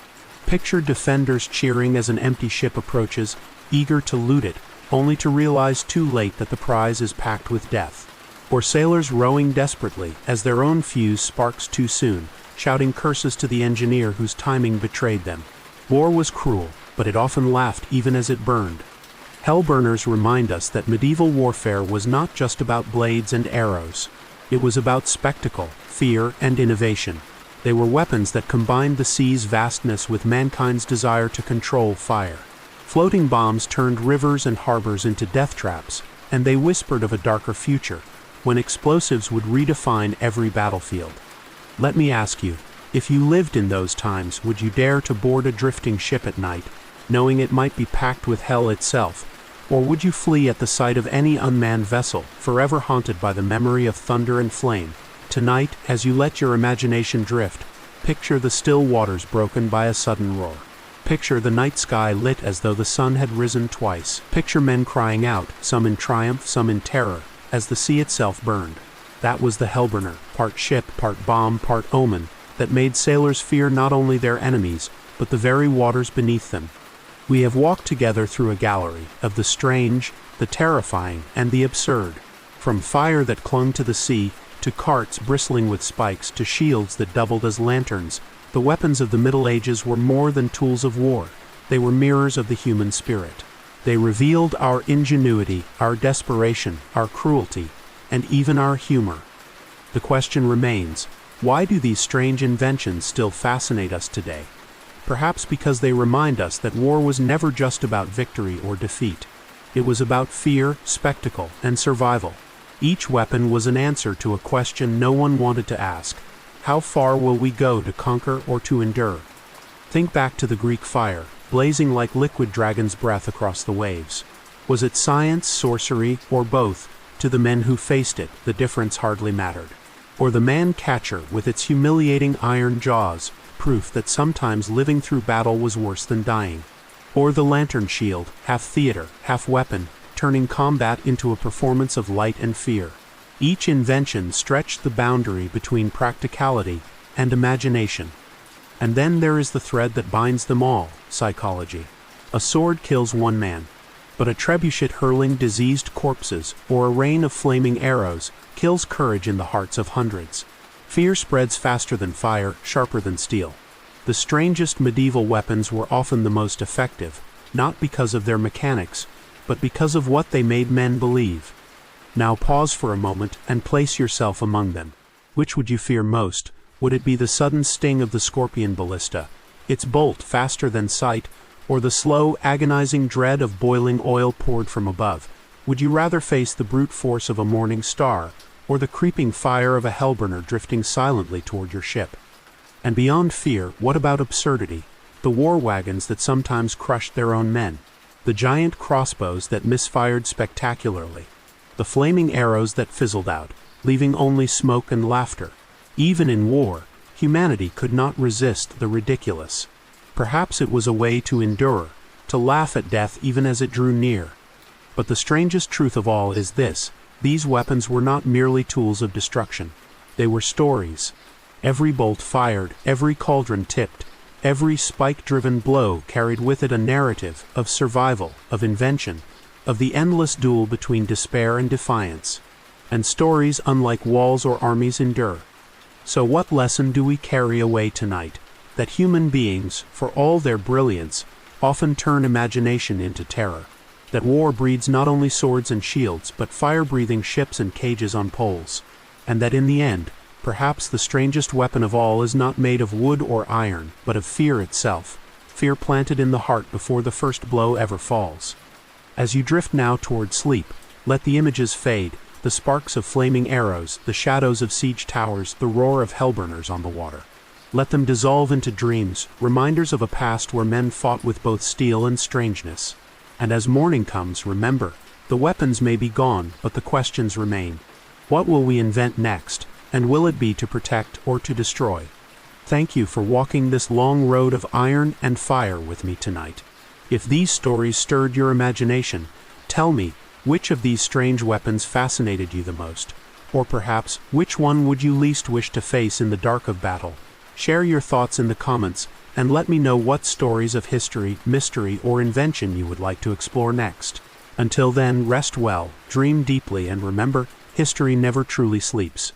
Picture defenders cheering as an empty ship approaches, eager to loot it, only to realize too late that the prize is packed with death. Or sailors rowing desperately as their own fuse sparks too soon, shouting curses to the engineer whose timing betrayed them. War was cruel, but it often laughed even as it burned. Hellburners remind us that medieval warfare was not just about blades and arrows. It was about spectacle, fear, and innovation. They were weapons that combined the sea's vastness with mankind's desire to control fire. Floating bombs turned rivers and harbors into death traps, and they whispered of a darker future, when explosives would redefine every battlefield. Let me ask you, if you lived in those times, would you dare to board a drifting ship at night, knowing it might be packed with hell itself? Or would you flee at the sight of any unmanned vessel, forever haunted by the memory of thunder and flame? Tonight, as you let your imagination drift, picture the still waters broken by a sudden roar. Picture the night sky lit as though the sun had risen twice. Picture men crying out, some in triumph, some in terror, as the sea itself burned. That was the Hellburner, part ship, part bomb, part omen, that made sailors fear not only their enemies, but the very waters beneath them. We have walked together through a gallery of the strange, the terrifying, and the absurd. From fire that clung to the sea, to carts bristling with spikes, to shields that doubled as lanterns, the weapons of the Middle Ages were more than tools of war. They were mirrors of the human spirit. They revealed our ingenuity, our desperation, our cruelty, and even our humor. The question remains, why do these strange inventions still fascinate us today? Perhaps because they remind us that war was never just about victory or defeat. It was about fear, spectacle, and survival. Each weapon was an answer to a question no one wanted to ask. How far will we go to conquer or to endure? Think back to the Greek fire, blazing like liquid dragon's breath across the waves. Was it science, sorcery, or both? To the men who faced it, the difference hardly mattered. Or the man-catcher with its humiliating iron jaws, proof that sometimes living through battle was worse than dying. Or the lantern shield, half theater, half weapon, turning combat into a performance of light and fear. Each invention stretched the boundary between practicality and imagination. And then there is the thread that binds them all, psychology. A sword kills one man, but a trebuchet hurling diseased corpses or a rain of flaming arrows kills courage in the hearts of hundreds. Fear spreads faster than fire, sharper than steel. The strangest medieval weapons were often the most effective, not because of their mechanics, but because of what they made men believe. Now pause for a moment and place yourself among them. Which would you fear most? Would it be the sudden sting of the scorpion ballista, its bolt faster than sight, or the slow, agonizing dread of boiling oil poured from above? Would you rather face the brute force of a morning star, or the creeping fire of a hellburner drifting silently toward your ship? And beyond fear, what about absurdity? The war wagons that sometimes crushed their own men, the giant crossbows that misfired spectacularly, the flaming arrows that fizzled out, leaving only smoke and laughter. Even in war, humanity could not resist the ridiculous. Perhaps it was a way to endure, to laugh at death even as it drew near. But the strangest truth of all is this: these weapons were not merely tools of destruction. They were stories. Every bolt fired, every cauldron tipped, every spike-driven blow carried with it a narrative of survival, of invention, of the endless duel between despair and defiance. And stories, unlike walls or armies, endure. So what lesson do we carry away tonight? That human beings, for all their brilliance, often turn imagination into terror. That war breeds not only swords and shields, but fire-breathing ships and cages on poles. And that in the end, perhaps the strangest weapon of all is not made of wood or iron, but of fear itself, fear planted in the heart before the first blow ever falls. As you drift now toward sleep, let the images fade, the sparks of flaming arrows, the shadows of siege towers, the roar of hellburners on the water. Let them dissolve into dreams, reminders of a past where men fought with both steel and strangeness. And as morning comes, remember, the weapons may be gone, but the questions remain. What will we invent next, and will it be to protect or to destroy? Thank you for walking this long road of iron and fire with me tonight. If these stories stirred your imagination, tell me, which of these strange weapons fascinated you the most? Or perhaps, which one would you least wish to face in the dark of battle? Share your thoughts in the comments, and let me know what stories of history, mystery, or invention you would like to explore next. Until then, rest well, dream deeply, and remember, history never truly sleeps.